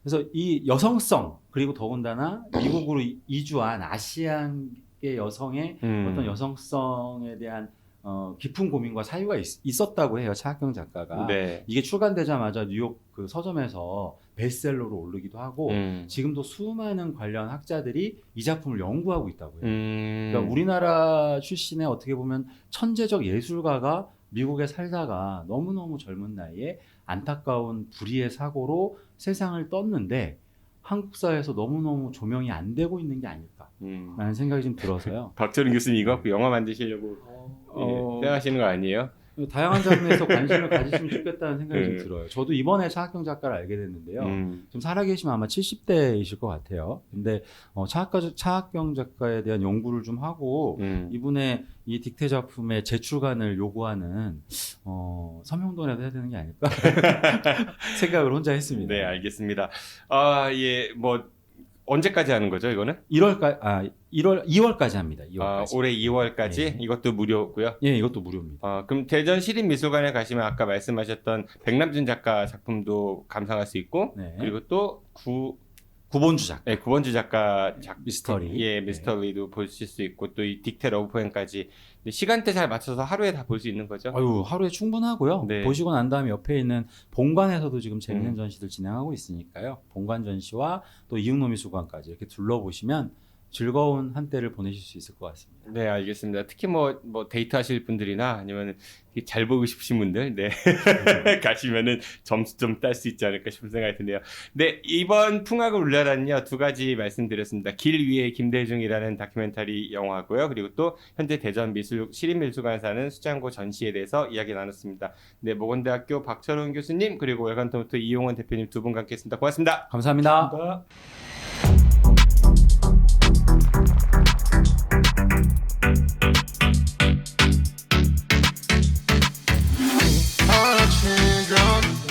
그래서 이 여성성 그리고 더군다나 미국으로 이주한 아시안계 여성의 어떤 여성성에 대한 깊은 고민과 사유가 있었다고 해요. 차학경 작가가.
네.
이게 출간되자마자 뉴욕 그 서점에서 베스트셀러로 오르기도 하고 지금도 수많은 관련 학자들이 이 작품을 연구하고 있다고 해요. 그러니까 우리나라 출신의 어떻게 보면 천재적 예술가가 미국에 살다가 너무너무 젊은 나이에 안타까운 불의의 사고로 세상을 떴는데 한국 사회에서 너무너무 조명이 안 되고 있는 게 아닐까라는 생각이 좀 들어서요.
박철은 교수님 이거 갖고 영화 만드시려고 생각하시는 거 아니에요?
다양한 장르에서 관심을 가지시면 좋겠다는 생각이 좀
네.
들어요. 저도 이번에 차학경 작가를 알게 됐는데요. 좀 살아계시면 아마 70대이실 것 같아요. 근데 차학경 작가에 대한 연구를 좀 하고 이분의 이 딕테 작품의 재출간을 요구하는 서명동이라도 해야 되는 게 아닐까 생각을 혼자 했습니다.
네, 알겠습니다. 예, 뭐 언제까지 하는 거죠, 이거는?
2월까지 합니다. 2월까지.
올해 2월까지
네.
이것도 무료고요.
예, 이것도 무료입니다.
그럼 대전 시립미술관에 가시면 아까 말씀하셨던 백남준 작가 작품도 감상할 수 있고,
네.
그리고 또
구본주 작가.
네, 구본주 작가
미스터리.
예, 미스터리도 보실 수 있고 또 이 딕테 러브 포엠까지 시간대 잘 맞춰서 하루에 다 볼 수 있는 거죠?
하루에 충분하고요.
네.
보시고 난 다음에 옆에 있는 본관에서도 지금 재밌는 전시들 진행하고 있으니까요. 본관 전시와 또 이응노 미술관까지 이렇게 둘러보시면 즐거운 한때를 보내실 수 있을 것 같습니다.
네, 알겠습니다. 특히 뭐 데이트 하실 분들이나 아니면 잘 보고 싶으신 분들, 네. 가시면은 점수 좀 딸 수 있지 않을까 싶은 생각이 드네요. 네, 이번 풍악을 울려라는요, 2가지 말씀드렸습니다. 길 위의 김대중이라는 다큐멘터리 영화고요. 그리고 또 현재 대전 시립미술관에서 하는 수장고 전시에 대해서 이야기 나눴습니다. 네, 모건대학교 박철훈 교수님, 그리고 웰컴토마토 이용원 대표님 두 분과 함께 했습니다. 고맙습니다.
감사합니다.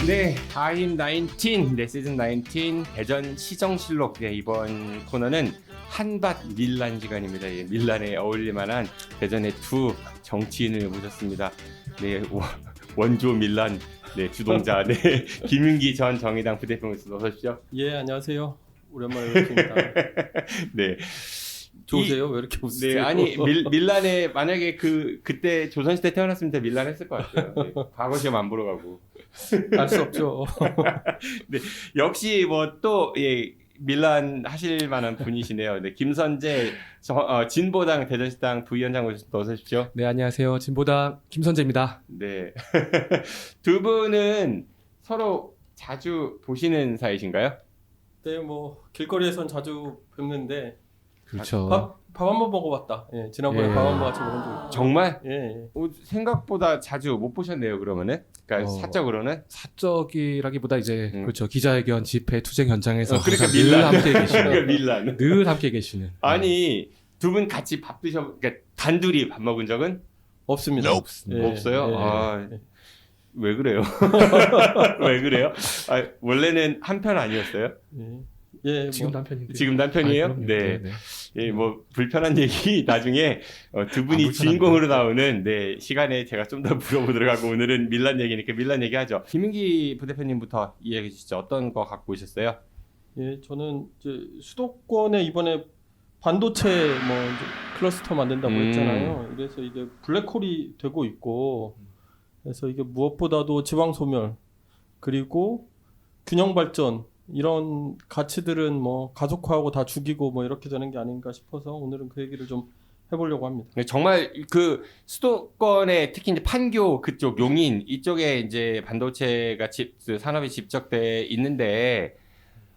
네, 타임 19, 네, 시즌 19 대전 시정실록. 네, 이번 코너는 한밭 밀란 시간입니다. 예, 밀란에 어울릴만한 대전의 두 정치인을 모셨습니다. 네, 원조 밀란, 네, 주동자, 네, 김윤기 전 정의당 부대표님께서 어서 오십시오.
예, 안녕하세요. 오랜만에 뵙습니다.
네.
좋으세요? 왜 이렇게 웃으세요?
네, 아니 밀란에 만약에 그때 조선시대 태어났으면 밀란 했을 것 같아요. 네, 과거 시험 안 보러 가고.
알 수 없죠.
네, 역시 뭐 또 밀란 하실 만한 분이시네요. 네, 김선재 진보당 대전시당 부위원장 오셨습니다. 어서 오십시오.
네, 안녕하세요. 진보당 김선재입니다.
네, 두 분은 서로 자주 보시는 사이신가요?
네, 뭐 길거리에선 자주 뵙는데
그렇죠.
밥 한 번 먹어봤다. 예, 지난번에 밥 한 번 같이 먹은 적 있고.
정말?
예.
생각보다 자주 못 보셨네요. 그러면은, 그러니까 사적으로는.
사적이라기보다 이제 그렇죠, 기자회견, 집회, 투쟁 현장에서
그러니까
늘
밀란.
함께 계시는.
그러니까 밀란.
늘 함께 계시는.
아니 두 분 같이 밥 그러니까 단둘이 밥 먹은 적은?
없습니다. 예,
없어요?
예,
아,
예.
왜 그래요? 왜 그래요? 아, 원래는 한 편 아니었어요?
예,
지금
뭐,
남편인데.
지금 남편이에요?
그럼요.
네.
네.
예, 뭐 불편한 얘기 나중에 두 분이
불편합니다.
주인공으로 나오는 네 시간에 제가 좀 더 물어보도록 하고 오늘은 밀란 얘기니까 밀란 얘기하죠. 김민기 부대표님부터 이야기해 주시죠. 어떤 거 갖고 오셨어요?
예, 저는 이제 수도권에 이번에 반도체 뭐 이제 클러스터 만든다고 했잖아요. 그래서 이게 블랙홀이 되고 있고, 그래서 이게 무엇보다도 지방 소멸 그리고 균형 발전 이런 가치들은 뭐 가속화하고 다 죽이고 뭐 이렇게 되는 게 아닌가 싶어서 오늘은 그 얘기를 좀 해보려고 합니다.
네, 정말 그 수도권에 특히 이제 판교 그쪽 용인 이쪽에 이제 반도체가 그 산업이 집적돼 있는데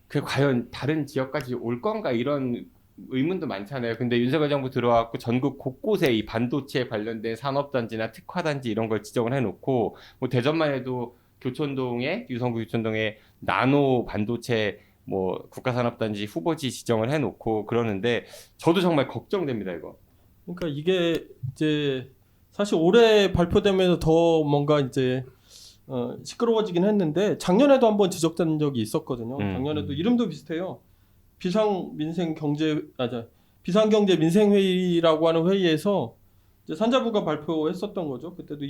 그 과연 다른 지역까지 올 건가 이런 의문도 많잖아요. 근데 윤석열 정부 들어왔고 전국 곳곳에 이 반도체 관련된 산업단지나 특화단지 이런 걸 지정을 해놓고 뭐 대전만 해도 유성구 교촌동에 나노 반도체 뭐 국가산업단지 후보지 지정을 해놓고 그러는데 저도 정말 걱정됩니다 이거.
그러니까 이게 이제 사실 올해 발표되면서 더 뭔가 이제 시끄러워지긴 했는데 작년에도 한번 지적된 적이 있었거든요. 작년에도 이름도 비슷해요. 비상경제민생회의라고 하는 회의에서 이제 산자부가 발표했었던 거죠. 그때도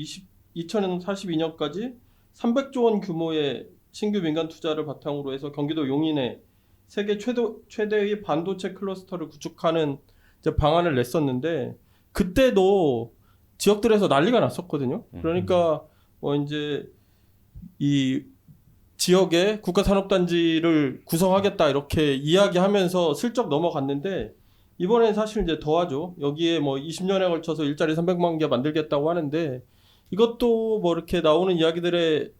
2042년까지 300조 원 규모의 신규 민간 투자를 바탕으로 해서 경기도 용인에 세계 최대의 반도체 클러스터를 구축하는 이제 방안을 냈었는데 그때도 지역들에서 난리가 났었거든요. 그러니까 뭐 이제 이 지역에 국가산업단지를 구성하겠다 이렇게 이야기하면서 슬쩍 넘어갔는데 이번엔 사실 이제 더하죠. 여기에 뭐 20년에 걸쳐서 일자리 300만 개 만들겠다고 하는데 이것도 뭐 이렇게 나오는 이야기들을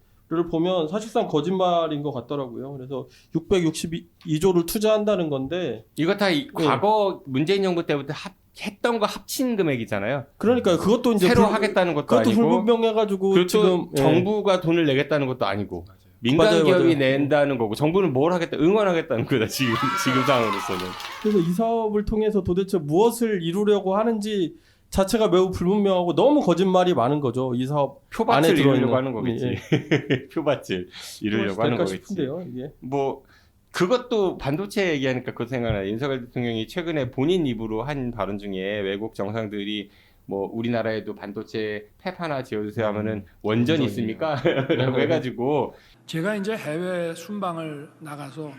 보면 사실상 거짓말인 것 같더라고요. 그래서 662조를 투자한다는 건데
이거 다 과거 문재인 정부 때부터 했던 거 합친 금액이잖아요.
그러니까 그것도 이제
새로 하겠다는 것도
그것도
아니고
불분명해가지고
그것도
지금
정부가 돈을 내겠다는 것도 아니고 민간
맞아요,
기업이
맞아요.
낸다는 거고 정부는 뭘 하겠다 응원하겠다는 거다 지금 상황으로서는.
그래서 이 사업을 통해서 도대체 무엇을 이루려고 하는지 자체가 매우 불분명하고 너무 거짓말이 많은 거죠. 이 사업
표밭을
안에
이루려고
들어있는.
하는 거겠지. 표밭을 이루려고 하는 거겠지.
싶은데요, 이게.
뭐 그것도 반도체 얘기하니까 그거 생각나요. 윤석열 대통령이 최근에 본인 입으로 한 발언 중에 외국 정상들이 뭐 우리나라에도 반도체 팹 하나 지어주세요 하면은 원전 있습니까? 라고 해가지고
제가 이제 해외 순방을 나가서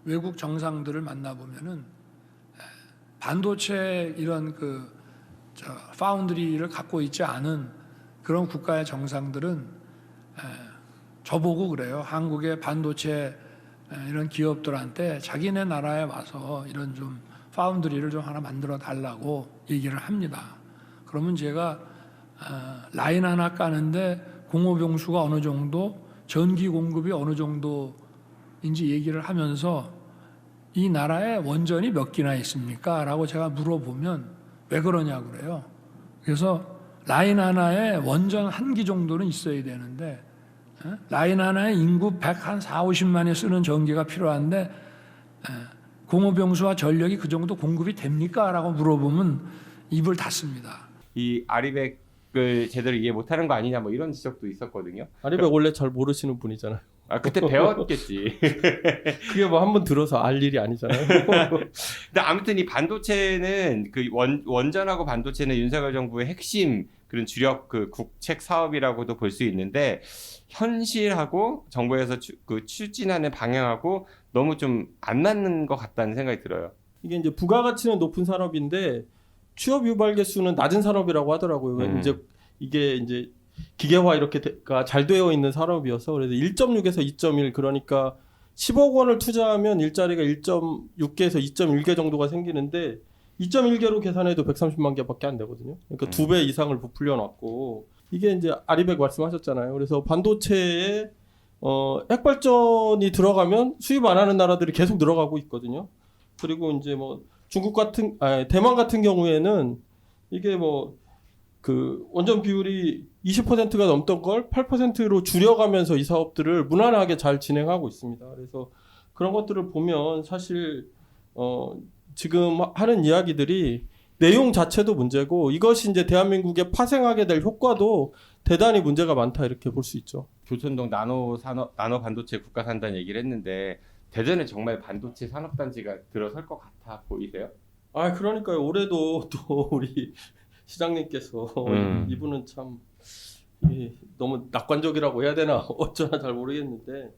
외국 정상들을 만나보면은 반도체 이런 파운드리를 갖고 있지 않은 그런 국가의 정상들은 저보고 그래요. 한국의 반도체 이런 기업들한테 자기네 나라에 와서 이런 좀 파운드리를 좀 하나 만들어 달라고 얘기를 합니다. 그러면 제가 라인 하나 까는데 공호병수가 어느 정도, 전기 공급이 어느 정도인지 얘기를 하면서 이 나라에 원전이 몇 개나 있습니까? 라고 제가 물어보면 왜 그러냐고 그래요. 그래서 라인 하나에 원전 1기 정도는 있어야 되는데 라인 하나에 인구 140-50만이 쓰는 전기가 필요한데 공호병수와 전력이 그 정도 공급이 됩니까? 라고 물어보면 입을 닫습니다.
이 아리백을 제대로 이해 못하는 거 아니냐 뭐 이런 지적도 있었거든요.
아리백 원래 잘 모르시는 분이잖아요.
아 그때 배웠겠지.
그게 뭐 한번 들어서 알 일이 아니잖아요.
근데 아무튼 이 반도체는 그 원전하고 반도체는 윤석열 정부의 핵심 그런 주력 그 국책 사업이라고도 볼 수 있는데 현실하고 정부에서 추진하는 방향하고 너무 좀 안 맞는 것 같다는 생각이 들어요.
이게 이제 부가가치는 높은 산업인데 취업 유발 개수는 낮은 산업이라고 하더라고요. 이게 이제 기계화 이렇게가 잘 되어 있는 산업이어서 그래서 1.6에서 2.1 그러니까 10억 원을 투자하면 일자리가 1.6개에서 2.1개 정도가 생기는데 2.1개로 계산해도 130만 개밖에 안 되거든요. 그러니까 2배 이상을 부풀려 놨고 이게 이제 아리백 말씀하셨잖아요. 그래서 반도체에 핵발전이 들어가면 수입 안 하는 나라들이 계속 늘어가고 있거든요. 그리고 이제 뭐 대만 같은 경우에는 이게 뭐 그 원전 비율이 20%가 넘던 걸 8%로 줄여가면서 이 사업들을 무난하게 잘 진행하고 있습니다. 그래서 그런 것들을 보면 사실 지금 하는 이야기들이 내용 자체도 문제고 이것이 이제 대한민국에 파생하게 될 효과도 대단히 문제가 많다 이렇게 볼 수 있죠.
교촌동 나노 반도체 국가 산단 얘기를 했는데 대전에 정말 반도체 산업단지가 들어설 것 같아 보이세요?
아 그러니까요. 올해도 또 우리 시장님께서 이분은 참 너무 낙관적이라고 해야 되나 어쩌나 잘 모르겠는데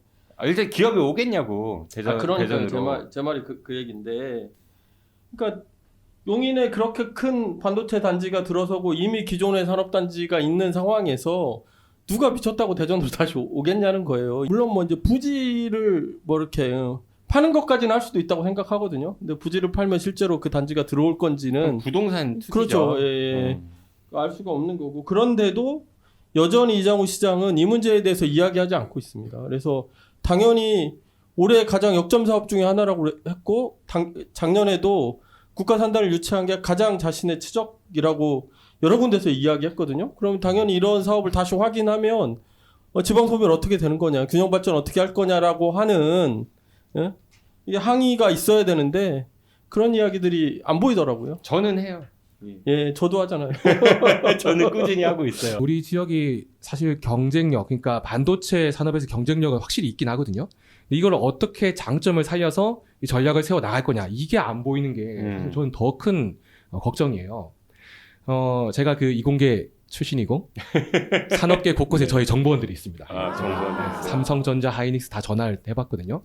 일단 기업이 오겠냐고
그러니까요.
대전으로.
제 말이 그 얘기인데 그러니까 용인에 그렇게 큰 반도체 단지가 들어서고 이미 기존의 산업단지가 있는 상황에서 누가 미쳤다고 대전으로 다시 오겠냐는 거예요. 물론 뭐 이제 부지를 뭐 이렇게 파는 것까지는 할 수도 있다고 생각하거든요. 근데 부지를 팔면 실제로 그 단지가 들어올 건지는
부동산 투기죠.
그렇죠. 예. 알 수가 없는 거고 그런데도 여전히 이장우 시장은 이 문제에 대해서 이야기하지 않고 있습니다. 그래서 당연히 올해 가장 역점 사업 중에 하나라고 했고 작년에도 국가 산단을 유치한 게 가장 자신의 치적이라고 여러 군데서 이야기했거든요. 그럼 당연히 이런 사업을 다시 확인하면 지방 소비는 어떻게 되는 거냐, 균형 발전 어떻게 할 거냐라고 하는 이게 항의가 있어야 되는데 그런 이야기들이 안 보이더라고요.
저는 해요.
예, 저도 하잖아요.
저는 꾸준히 하고 있어요.
우리 지역이 사실 경쟁력, 그러니까 반도체 산업에서 경쟁력은 확실히 있긴 하거든요. 이걸 어떻게 장점을 살려서 이 전략을 세워 나갈 거냐, 이게 안 보이는 게 사실 저는 더 큰 걱정이에요. 제가 그 이공계 출신이고 산업계 곳곳에 저희 정보원들이 있습니다.
정보원.
삼성전자, 하이닉스 다 전화를 해봤거든요.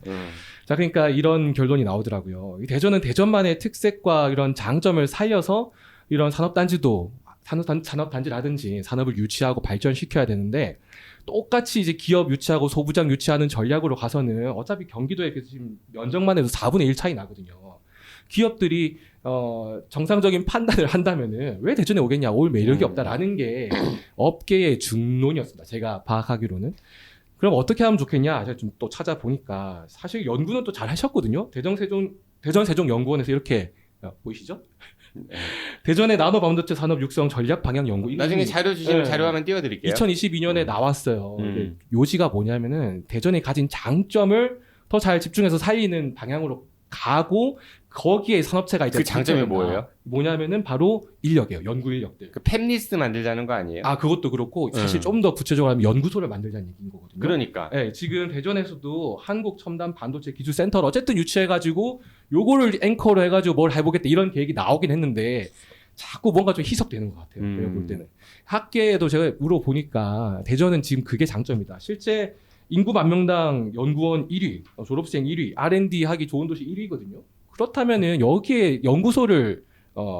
자, 그러니까 이런 결론이 나오더라고요. 이 대전은 대전만의 특색과 이런 장점을 살려서 이런 산업단지도 산업단지라든지 산업을 유치하고 발전시켜야 되는데 똑같이 이제 기업 유치하고 소부장 유치하는 전략으로 가서는 어차피 경기도에 지금 면적만 해도 4분의 1 차이 나거든요. 기업들이 정상적인 판단을 한다면은 왜 대전에 오겠냐, 올 매력이 없다라는 게 업계의 중론이었습니다. 제가 파악하기로는. 그럼 어떻게 하면 좋겠냐? 제가 좀 또 찾아보니까 사실 연구는 또 잘 하셨거든요. 대전 세종 연구원에서 이렇게 보이시죠? 대전의 나노 반도체 산업 육성 전략 방향 연구.
나중에 자료 주시면 자료 화면 띄워드릴게요.
2022년에 나왔어요. 요지가 뭐냐면은 대전이 가진 장점을 더 잘 집중해서 살리는 방향으로 가고 거기에 산업체가 이제
그 장점이 뭐예요?
뭐냐면은 바로 인력이에요. 연구 인력들.
그 팹리스 만들자는 거 아니에요?
그것도 그렇고 사실 좀 더 구체적으로 하면 연구소를 만들자는 얘기인 거거든요.
그러니까.
네, 지금 대전에서도 한국 첨단 반도체 기술 센터를 어쨌든 유치해가지고 요거를 앵커로 해가지고 뭘 해보겠다 이런 계획이 나오긴 했는데 자꾸 뭔가 좀 희석되는 것 같아요. 제가 볼 때는. 학계에도 제가 물어보니까 대전은 지금 그게 장점이다. 실제 인구 만 명당 연구원 1위, 졸업생 1위, R&D 하기 좋은 도시 1위거든요. 그렇다면은 여기에 연구소를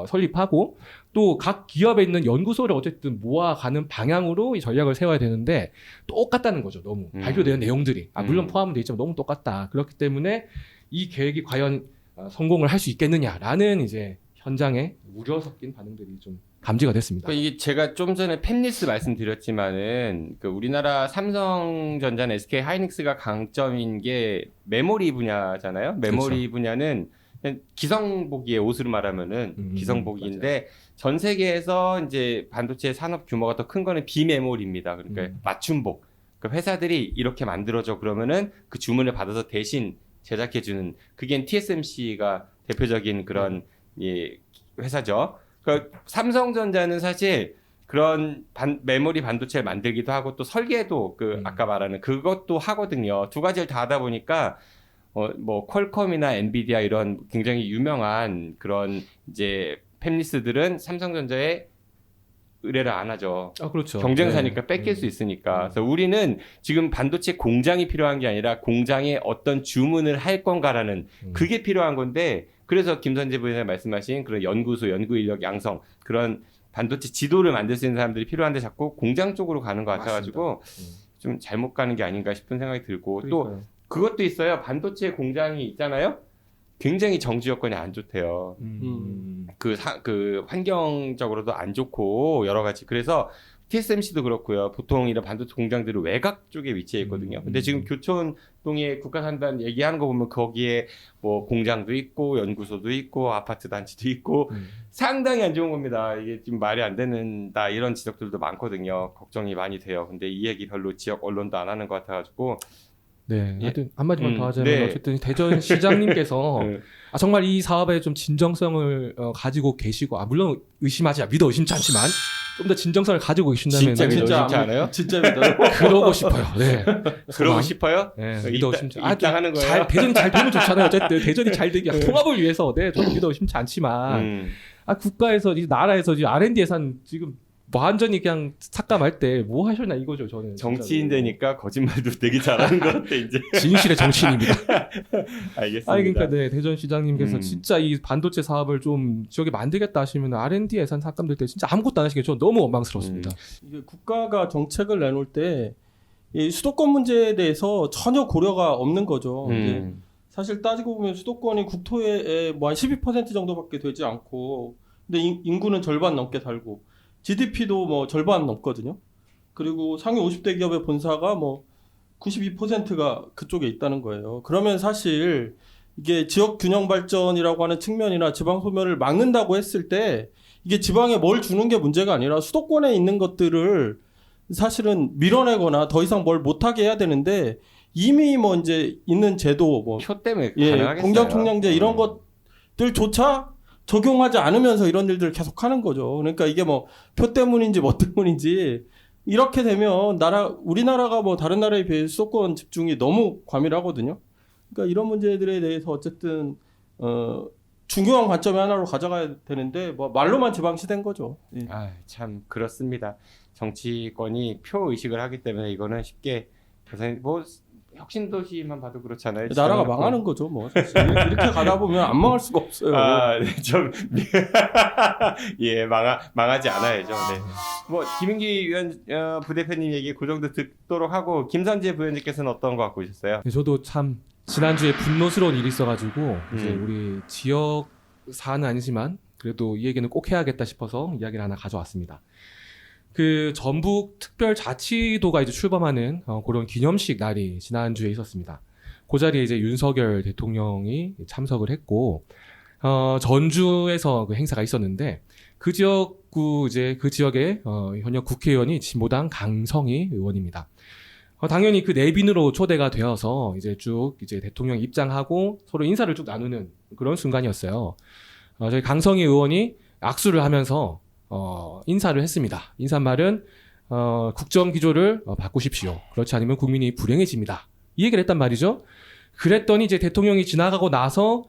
설립하고 또 각 기업에 있는 연구소를 어쨌든 모아가는 방향으로 이 전략을 세워야 되는데 똑같다는 거죠. 너무 발표되는 내용들이 물론 포함은 돼 있지만 너무 똑같다. 그렇기 때문에 이 계획이 과연 성공을 할 수 있겠느냐라는 이제 현장에 우려 섞인 반응들이 좀 감지가 됐습니다.
이게 제가 좀 전에 팹리스 말씀드렸지만은 그 우리나라 삼성전자나 SK 하이닉스가 강점인 게 메모리 분야잖아요. 메모리
그렇죠.
분야는 그냥 기성복이에요. 옷으로 말하면은 기성복인데
맞아요.
전 세계에서 이제 반도체 산업 규모가 더 큰 거는 비메모리입니다. 그러니까 맞춤복. 그러니까 회사들이 이렇게 만들어줘 그러면은 그 주문을 받아서 대신 제작해주는 그게 TSMC가 대표적인 그런 회사죠. 그 삼성전자는 사실 그런 메모리 반도체를 만들기도 하고 또 설계도 아까 말하는 그것도 하거든요. 두 가지를 다 하다 보니까 뭐 퀄컴이나 엔비디아 이런 굉장히 유명한 그런 이제 팹리스들은 삼성전자에 의뢰를 안 하죠.
그렇죠.
경쟁사니까 뺏길 수 있으니까. 그래서 우리는 지금 반도체 공장이 필요한 게 아니라 공장에 어떤 주문을 할 건가라는 그게 필요한 건데 그래서 김선재 부회장이 말씀하신 그런 연구소, 연구 인력 양성 그런 반도체 지도를 만들 수 있는 사람들이 필요한데 자꾸 공장 쪽으로 가는 것 같아가지고 좀 잘못 가는 게 아닌가 싶은 생각이 들고 또 그것도 있어요. 반도체 공장이 있잖아요. 굉장히 정지 여건이 안 좋대요. 그 환경적으로도 안 좋고 여러 가지. 그래서 TSMC도 그렇고요. 보통 이런 반도체 공장들은 외곽 쪽에 위치해 있거든요. 근데 지금 교촌동에 국가산단 얘기하는 거 보면 거기에 뭐 공장도 있고 연구소도 있고 아파트 단지도 있고 상당히 안 좋은 겁니다. 이게 지금 말이 안 되는다 이런 지적들도 많거든요. 걱정이 많이 돼요. 근데 이 얘기 별로 지역 언론도 안 하는 것 같아가지고
네,
예.
하여튼 한마디만 더 하자면
네.
어쨌든 대전 시장님께서
네.
정말 이 사업에 좀 진정성을 가지고 계시고 물론 믿어 의심치 않지만 좀 더 진정성을 가지고 계신다면
진짜 믿어 의심치 않아요?
진짜 믿어요.
그러고 싶어요. 네.
그러고 싶어요?
네, 믿어 의심치
입당하는 거예요?
대전이 잘 되면 좋잖아요. 어쨌든 대전이 잘 되기 통합을 위해서 저는 믿어 의심치 않지만 국가에서 이 나라에서 지금 R&D 예산 지금 완전히 그냥 삭감할 때 뭐 하셨나 이거죠 저는.
정치인 되니까 거짓말도 되게 잘하는 것 같아 이제.
진실의 정치인입니다.
알겠습니다.
아니 그러니까 네 대전시장님께서 진짜 이 반도체 사업을 좀 지역에 만들겠다 하시면 R&D 예산 삭감될 때 진짜 아무것도 안 하시는 게 저는 너무 원망스럽습니다.
이게 국가가 정책을 내놓을 때 이 수도권 문제에 대해서 전혀 고려가 없는 거죠. 이제 사실 따지고 보면 수도권이 국토의 뭐 한 12% 정도밖에 되지 않고, 근데 인구는 절반 넘게 살고, GDP도 뭐 절반 넘거든요. 그리고 상위 50대 기업의 본사가 뭐 92%가 그쪽에 있다는 거예요. 그러면 사실 이게 지역 균형 발전이라고 하는 측면이나 지방 소멸을 막는다고 했을 때 이게 지방에 뭘 주는 게 문제가 아니라 수도권에 있는 것들을 사실은 밀어내거나 더 이상 뭘 못하게 해야 되는데, 이미 뭐 이제 있는 제도 뭐
표 때문에 가능하겠어요.
공정총량제 이런 것들조차 적용하지 않으면서 이런 일들을 계속 하는 거죠. 그러니까 이게 뭐 표 때문인지 뭐 때문인지 이렇게 되면 우리나라가 뭐 다른 나라에 비해 수도권 집중이 너무 과밀하거든요. 그러니까 이런 문제들에 대해서 어쨌든 중요한 관점의 하나로 가져가야 되는데 뭐 말로만 지방시된 거죠. 예.
참 그렇습니다. 정치권이 표 의식을 하기 때문에 이거는 쉽게 뭐 혁신도시만 봐도 그렇잖아요.
나라가 망하는 거죠, 뭐. 사실. 이렇게 가다 보면 안 망할 수가 없어요.
예, 망하지 않아야죠. 네. 뭐 김인기 부대표님 얘기 그 정도 듣도록 하고, 김선재 부위원님께서는 어떤 거 갖고 오셨어요?
네, 저도 참 지난주에 분노스러운 일이 있어가지고 이제 우리 지역 사안은 아니지만 그래도 이 얘기는 꼭 해야겠다 싶어서 이야기를 하나 가져왔습니다. 그 전북 특별자치도가 이제 출범하는 그런 기념식 날이 지난주에 있었습니다. 그 자리에 이제 윤석열 대통령이 참석을 했고, 전주에서 그 행사가 있었는데, 그 지역구 이제 그 지역의 현역 국회의원이 진보당 강성희 의원입니다. 당연히 그 내빈으로 초대가 되어서 이제 쭉 이제 대통령 입장하고 서로 인사를 쭉 나누는 그런 순간이었어요. 저희 강성희 의원이 악수를 하면서 인사를 했습니다. 인사말은 국정기조를 바꾸십시오. 그렇지 않으면 국민이 불행해집니다. 이 얘기를 했단 말이죠. 그랬더니 이제 대통령이 지나가고 나서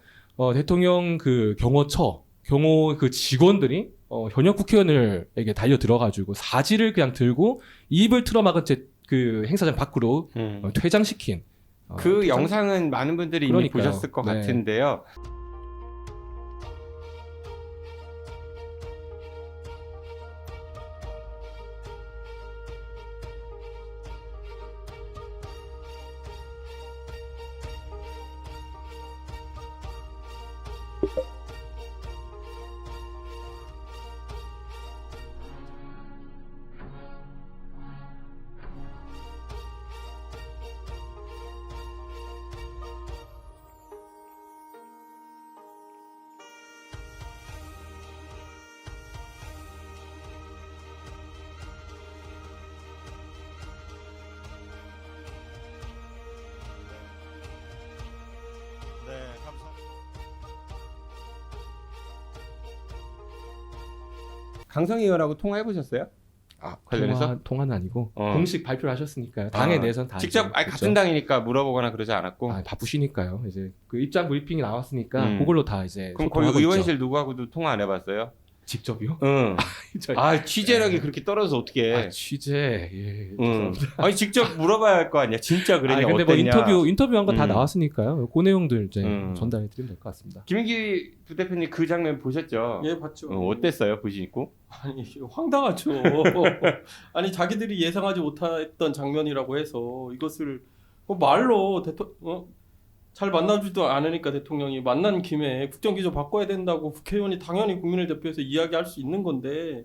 대통령 그 경호 그 직원들이 현역 국회의원에게 달려 들어가지고 사지를 그냥 들고 입을 틀어막은 채 그 행사장 밖으로 퇴장시킨.
그 영상은 많은 분들이 이미 보셨을 것 같은데요.
네, 감사합니다.
강성희 의원하고 통화해 보셨어요? 관련해서?
통화는 아니고 공식 발표를 하셨으니까요. 당에 내선 다
직접
알죠.
같은 당이니까 물어보거나 그러지 않았고.
바쁘시니까요. 이제 그 입장 브리핑이 나왔으니까 그걸로 다 이제.
그럼 거기 의원실 누구하고도 통화 안 해봤어요?
직접이요?
응. 취재력이 그렇게 떨어져서 어떻게 해?
취재. 예.
아니 직접 물어봐야 할 거 아니야. 진짜 그랬냐?
근데
어땠냐?
뭐 인터뷰한 거 다 나왔으니까요. 그 내용들 이제 전달해 드리면 될 것 같습니다.
김인기 부대표님 그 장면 보셨죠?
예, 봤죠.
어땠어요? 보시고?
아니 황당하죠. 아니 자기들이 예상하지 못했던 장면이라고 해서 이것을 말로 잘 만나주지도 않으니까 대통령이 만난 김에 국정기조 바꿔야 된다고 국회의원이 당연히 국민을 대표해서 이야기할 수 있는 건데,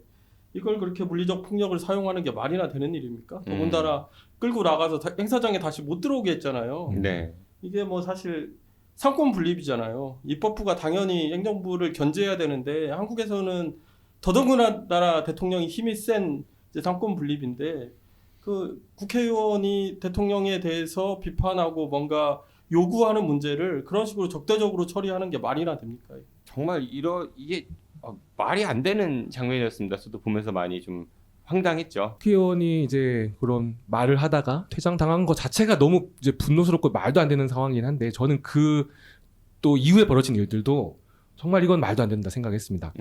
이걸 그렇게 물리적 폭력을 사용하는 게 말이나 되는 일입니까? 더군다나 끌고 나가서 행사장에 다시 못 들어오게 했잖아요.
네.
이게 뭐 사실 상권 분립이잖아요. 입법부가 당연히 행정부를 견제해야 되는데, 한국에서는 더더군다나 대통령이 힘이 센 이제 상권 분립인데, 그 국회의원이 대통령에 대해서 비판하고 뭔가 요구하는 문제를 그런 식으로 적대적으로 처리하는 게 말이나 됩니까?
정말 이게 말이 안 되는 장면이었습니다. 저도 보면서 많이 좀 황당했죠.
국회의원이 이제 그런 말을 하다가 퇴장당한 것 자체가 너무 이제 분노스럽고 말도 안 되는 상황이긴 한데 저는 그 또 이후에 벌어진 일들도 정말 이건 말도 안 된다 생각했습니다.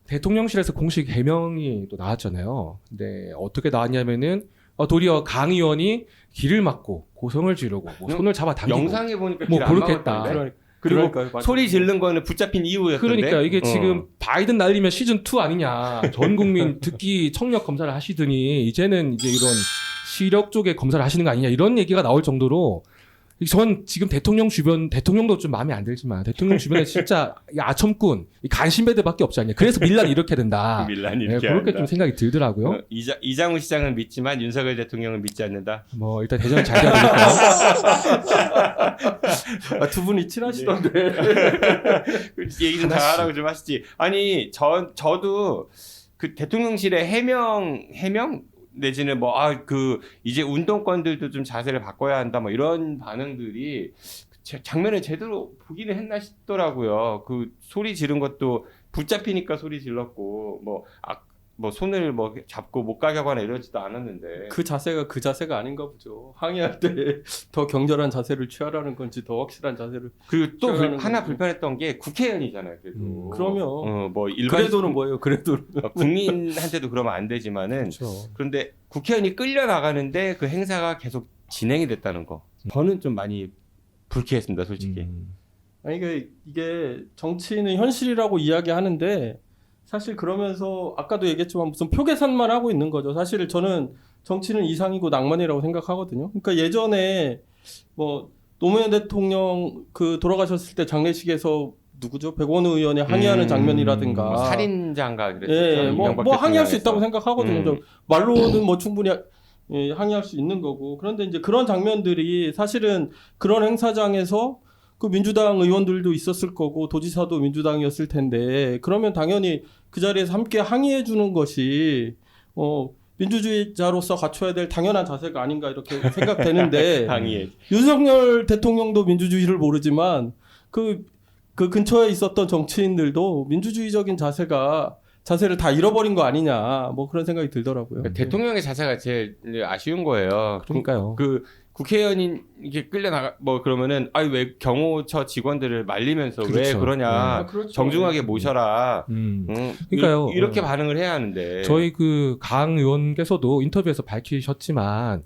대통령실에서 공식 해명이 또 나왔잖아요. 근데 어떻게 나왔냐면은 도리어 강 의원이 길을 막고 고성을 지르고 뭐 손을 잡아 당기고
영상에 보니까
뭐
길 안
그렇게 했다.
막았던데? 그리고 소리 지른 거는 붙잡힌 이후였던데.
그러니까 이게 지금 바이든 날리면 시즌 2 아니냐. 전 국민 듣기 청력 검사를 하시더니 이제는 이제 이런 시력 쪽에 검사를 하시는 거 아니냐 이런 얘기가 나올 정도로 전 지금 대통령 주변 대통령도 좀 마음에 안 들지만 대통령 주변에 진짜 이 아첨꾼 이 간신배들밖에 없지 않냐. 그래서 밀란이 이렇게 된다.
밀란이 이렇게
그렇게
한다.
좀 생각이 들더라고요.
이장우 시장은 믿지만 윤석열 대통령은 믿지 않는다.
뭐 일단 대전 잘 돼야 되니까요.
두 분이 친하시던데.
얘기 좀 잘하라고 좀 하시지. 아니 저도 그 대통령실의 해명 내지는 뭐 이제 운동권들도 좀 자세를 바꿔야 한다 뭐 이런 반응들이 장면을 제대로 보기는 했나 싶더라고요. 그 소리 지른 것도 붙잡히니까 소리 질렀고 뭐 손을 뭐 잡고 못 가게 하거나 이러지도 않았는데
그 자세가 아닌가 보죠. 항의할 때 더 경절한 자세를 취하라는 건지 더 확실한 자세를.
그리고 또
취하라는
하나
건지.
불편했던 게 국회의원이잖아요. 그래도
그러면
뭐 일반
그래도는 뭐예요? 그래도
국민한테도 그러면 안 되지만은
그렇죠.
그런데 국회의원이 끌려 나가는데 그 행사가 계속 진행이 됐다는 거. 저는 좀 많이 불쾌했습니다, 솔직히.
아니 이게 정치는 현실이라고 이야기하는데 사실 그러면서 아까도 얘기했지만 무슨 표 계산만 하고 있는 거죠. 사실 저는 정치는 이상이고 낭만이라고 생각하거든요. 그러니까 예전에 뭐 노무현 대통령 그 돌아가셨을 때 장례식에서 누구죠? 백원우 의원이 항의하는 장면이라든가
뭐 살인자인가 그랬죠.
예, 뭐 항의할 수 있다고 생각하거든요. 저 말로는 뭐 충분히 항의할 수 있는 거고. 그런데 이제 그런 장면들이 사실은 그런 행사장에서 그 민주당 의원들도 있었을 거고 도지사도 민주당이었을 텐데 그러면 당연히 그 자리에서 함께 항의해 주는 것이 민주주의자로서 갖춰야 될 당연한 자세가 아닌가 이렇게 생각되는데
항의해.
윤석열 대통령도 민주주의를 모르지만 그 근처에 있었던 정치인들도 민주주의적인 자세를 다 잃어버린 거 아니냐 뭐 그런 생각이 들더라고요.
그러니까 대통령의 자세가 제일 아쉬운 거예요.
그러니까요.
그 국회의원이 이게 끌려나가 뭐 그러면은 왜 경호처 직원들을 말리면서 왜
그렇죠.
그러냐.
그렇죠.
정중하게 모셔라.
그러니까요.
이렇게 반응을 해야 하는데.
저희 그 강 의원께서도 인터뷰에서 밝히셨지만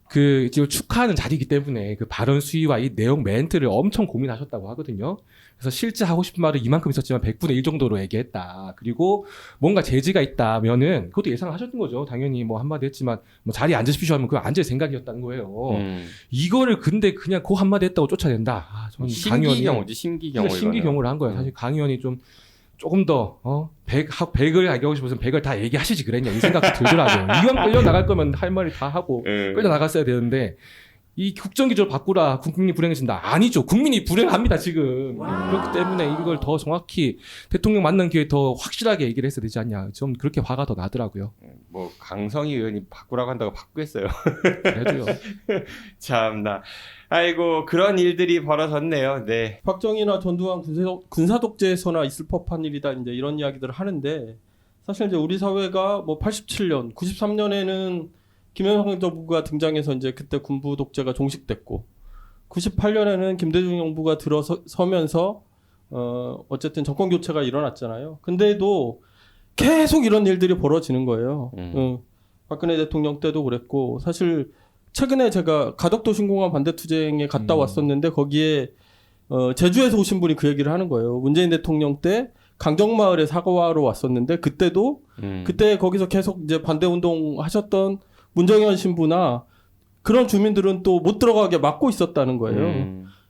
그 지금 축하하는 자리이기 때문에 그 발언 수위와 이 내용 멘트를 엄청 고민하셨다고 하거든요. 그래서 실제 하고 싶은 말은 이만큼 있었지만 100분의 1 정도로 얘기했다. 그리고 뭔가 제지가 있다면은 그것도 예상하셨던 거죠. 당연히 뭐 한마디 했지만 뭐 자리에 앉으십시오 하면 그거 앉을 생각이었다는 거예요. 이거를 근데 그냥 그 한마디 했다고 쫓아낸다. 저는 강 의원이
심기경호지, 심기경호.
심기경호를 한 거예요. 사실 강 의원이 좀 조금 더 100을 얘기하고 싶어서 100을 다 얘기하시지 그랬냐 이 생각이 들더라고요. 이왕 끌려 나갈 거면 할 말이 다 하고 끌려 나갔어야 되는데 이 국정기조를 바꾸라 국민이 불행해진다. 아니죠. 국민이 불행합니다 지금. 그렇기 때문에 이걸 더 정확히 대통령 만난 기회에 더 확실하게 얘기를 했어야 되지 않냐. 좀 그렇게 화가 더 나더라고요.
뭐 강성희 의원이 바꾸라고 한다고 바꾸겠어요.
그래도요.
참나. 아이고 그런 일들이 벌어졌네요. 네.
박정희나 전두환 군사 독재에서나 있을 법한 일이다 이제 이런 이야기들을 하는데 사실 이제 우리 사회가 뭐 87년, 93년에는 김영삼 정부가 등장해서 이제 그때 군부 독재가 종식됐고 98년에는 김대중 정부가 들어서면서 어쨌든 정권 교체가 일어났잖아요. 근데도 계속 이런 일들이 벌어지는 거예요. 박근혜 대통령 때도 그랬고 사실 최근에 제가 가덕도 신공항 반대투쟁에 갔다 왔었는데 거기에 제주에서 오신 분이 그 얘기를 하는 거예요. 문재인 대통령 때 강정마을에 사과하러 왔었는데 그때도 그때 거기서 계속 이제 반대운동 하셨던 문정현 신부나 그런 주민들은 또 못 들어가게 막고 있었다는 거예요.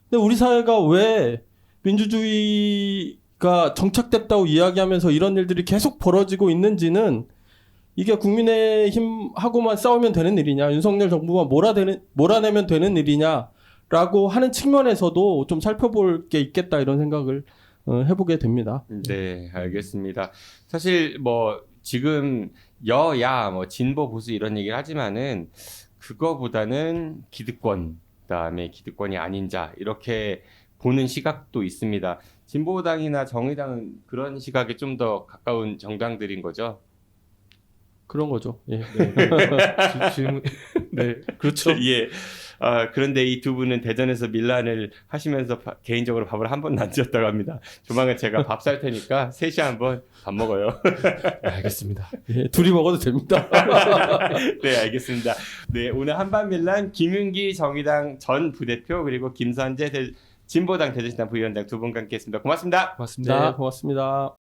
근데 우리 사회가 왜 민주주의가 정착됐다고 이야기하면서 이런 일들이 계속 벌어지고 있는지는 이게 국민의힘하고만 싸우면 되는 일이냐, 윤석열 정부만 몰아내면 되는 일이냐라고 하는 측면에서도 좀 살펴볼 게 있겠다 이런 생각을 해보게 됩니다.
네, 알겠습니다. 사실 뭐 지금 여야 뭐 진보 보수 이런 얘기를 하지만은 그거보다는 기득권, 그다음에 기득권이 아닌 자 이렇게 보는 시각도 있습니다. 진보당이나 정의당은 그런 시각에 좀 더 가까운 정당들인 거죠.
그런 거죠. 예.
질문. 네, 그렇죠.
예. 그런데 이 두 분은 대전에서 밀란을 하시면서 개인적으로 밥을 한 번도 안 지었다고 합니다. 조만간 제가 밥 살 테니까 셋이 한번 밥 먹어요.
네, 알겠습니다.
예, 둘이 먹어도 됩니다.
네, 알겠습니다. 네, 오늘 한반 밀란 김윤기 정의당 전 부대표 그리고 김선재 진보당 대전시당 부위원장 두 분과 함께했습니다. 고맙습니다.
고맙습니다.
네, 고맙습니다.